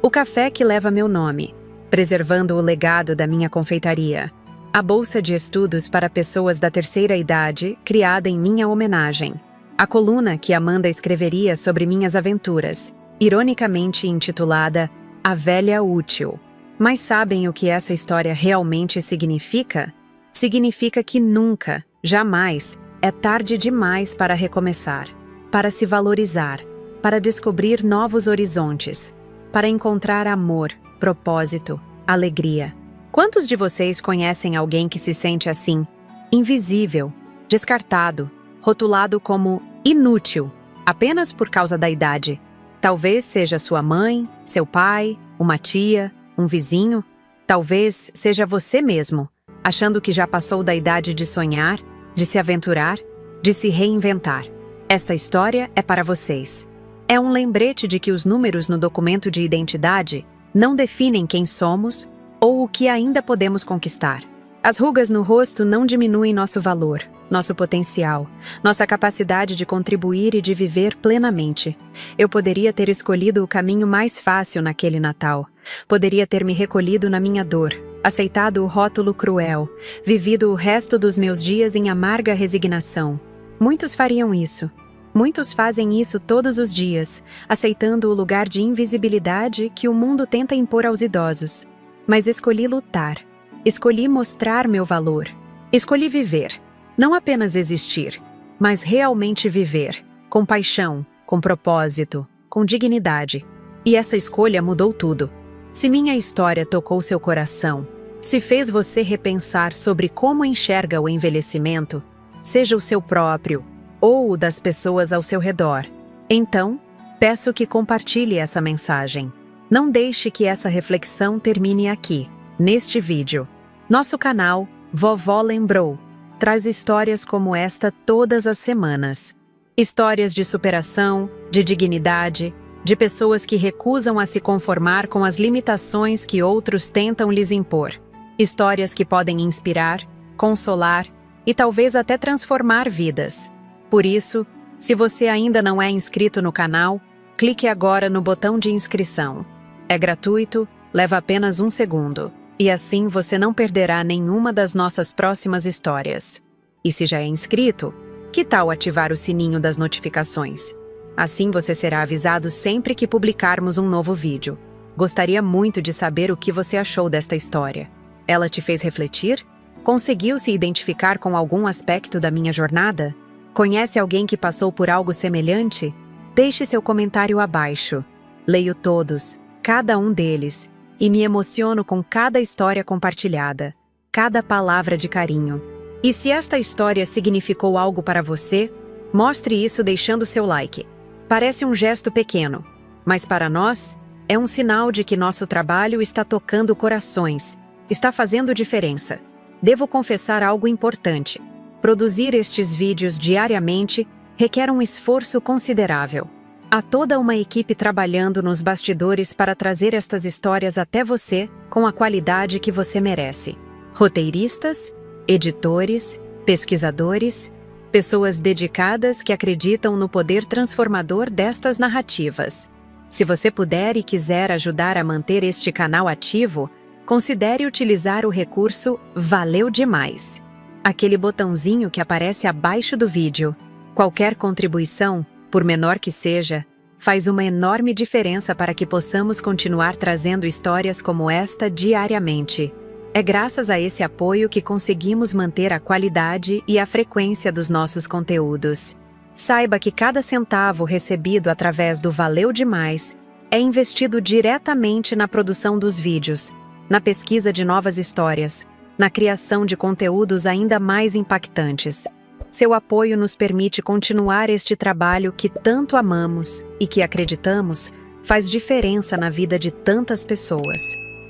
O café que leva meu nome, preservando o legado da minha confeitaria. A bolsa de estudos para pessoas da terceira idade, criada em minha homenagem. A coluna que Amanda escreveria sobre minhas aventuras, ironicamente intitulada A Velha Útil. Mas sabem o que essa história realmente significa? Significa que nunca, jamais, é tarde demais para recomeçar, para se valorizar, para descobrir novos horizontes, para encontrar amor, propósito, alegria. Quantos de vocês conhecem alguém que se sente assim, invisível, descartado, rotulado como inútil, apenas por causa da idade? Talvez seja sua mãe, seu pai, uma tia, um vizinho. Talvez seja você mesmo, achando que já passou da idade de sonhar, de se aventurar, de se reinventar. Esta história é para vocês. É um lembrete de que os números no documento de identidade não definem quem somos ou o que ainda podemos conquistar. As rugas no rosto não diminuem nosso valor, nosso potencial, nossa capacidade de contribuir e de viver plenamente. Eu poderia ter escolhido o caminho mais fácil naquele Natal. Poderia ter me recolhido na minha dor, aceitado o rótulo cruel, vivido o resto dos meus dias em amarga resignação. Muitos fariam isso. Muitos fazem isso todos os dias, aceitando o lugar de invisibilidade que o mundo tenta impor aos idosos. Mas escolhi lutar. Escolhi mostrar meu valor. Escolhi viver. Não apenas existir, mas realmente viver. com paixão, com propósito, com dignidade. E essa escolha mudou tudo. Se minha história tocou seu coração, se fez você repensar sobre como enxerga o envelhecimento, seja o seu próprio ou o das pessoas ao seu redor, então, peço que compartilhe essa mensagem. Não deixe que essa reflexão termine aqui, neste vídeo. Nosso canal, Vovó Lembrou, traz histórias como esta todas as semanas. Histórias de superação, de dignidade, de pessoas que recusam a se conformar com as limitações que outros tentam lhes impor. Histórias que podem inspirar, consolar e talvez até transformar vidas. Por isso, se você ainda não é inscrito no canal, clique agora no botão de inscrição. É gratuito, leva apenas 1 segundo, e assim você não perderá nenhuma das nossas próximas histórias. E se já é inscrito, que tal ativar o sininho das notificações? Assim você será avisado sempre que publicarmos um novo vídeo. Gostaria muito de saber o que você achou desta história. Ela te fez refletir? Conseguiu se identificar com algum aspecto da minha jornada? Conhece alguém que passou por algo semelhante? Deixe seu comentário abaixo. Leio todos, cada um deles, e me emociono com cada história compartilhada, cada palavra de carinho. E se esta história significou algo para você, mostre isso deixando seu like. Parece um gesto pequeno, mas para nós, é um sinal de que nosso trabalho está tocando corações, está fazendo diferença. Devo confessar algo importante. Produzir estes vídeos diariamente requer um esforço considerável. Há toda uma equipe trabalhando nos bastidores para trazer estas histórias até você com a qualidade que você merece. Roteiristas, editores, pesquisadores, pessoas dedicadas que acreditam no poder transformador destas narrativas. Se você puder e quiser ajudar a manter este canal ativo, considere utilizar o recurso Valeu Demais. Aquele botãozinho que aparece abaixo do vídeo. Qualquer contribuição, por menor que seja, faz uma enorme diferença para que possamos continuar trazendo histórias como esta diariamente. É graças a esse apoio que conseguimos manter a qualidade e a frequência dos nossos conteúdos. Saiba que cada centavo recebido através do Valeu Demais é investido diretamente na produção dos vídeos, na pesquisa de novas histórias, na criação de conteúdos ainda mais impactantes. Seu apoio nos permite continuar este trabalho que tanto amamos e que acreditamos faz diferença na vida de tantas pessoas.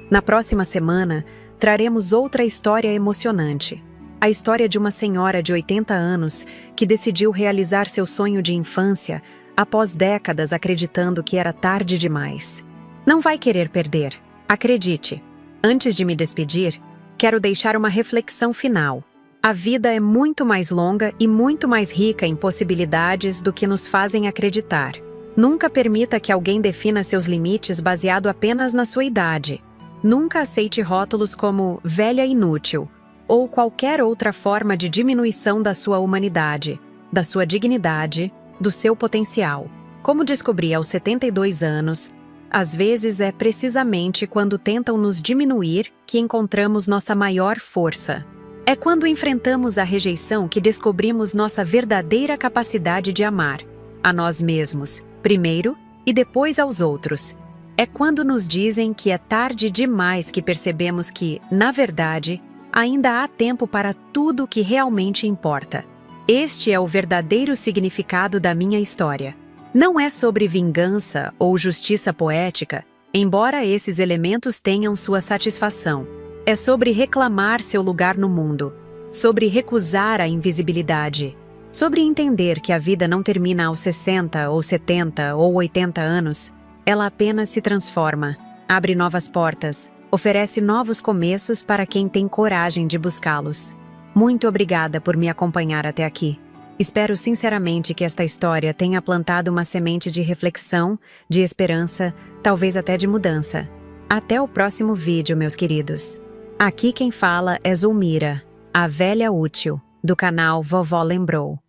Na próxima semana, traremos outra história emocionante. A história de uma senhora de 80 anos que decidiu realizar seu sonho de infância após décadas acreditando que era tarde demais. Não vai querer perder, acredite. Antes de me despedir, quero deixar uma reflexão final. A vida é muito mais longa e muito mais rica em possibilidades do que nos fazem acreditar. Nunca permita que alguém defina seus limites baseado apenas na sua idade. Nunca aceite rótulos como velha inútil ou qualquer outra forma de diminuição da sua humanidade, da sua dignidade, do seu potencial. Como descobri aos 72 anos, às vezes é precisamente quando tentam nos diminuir que encontramos nossa maior força. É quando enfrentamos a rejeição que descobrimos nossa verdadeira capacidade de amar, a nós mesmos, primeiro e depois aos outros. É quando nos dizem que é tarde demais que percebemos que, na verdade, ainda há tempo para tudo o que realmente importa. Este é o verdadeiro significado da minha história. Não é sobre vingança ou justiça poética, embora esses elementos tenham sua satisfação. É sobre reclamar seu lugar no mundo, sobre recusar a invisibilidade, sobre entender que a vida não termina aos 60 ou 70 ou 80 anos. Ela apenas se transforma, abre novas portas, oferece novos começos para quem tem coragem de buscá-los. Muito obrigada por me acompanhar até aqui. Espero sinceramente que esta história tenha plantado uma semente de reflexão, de esperança, talvez até de mudança. Até o próximo vídeo, meus queridos. Aqui quem fala é Zulmira, a velha útil, do canal Vovó Lembrou.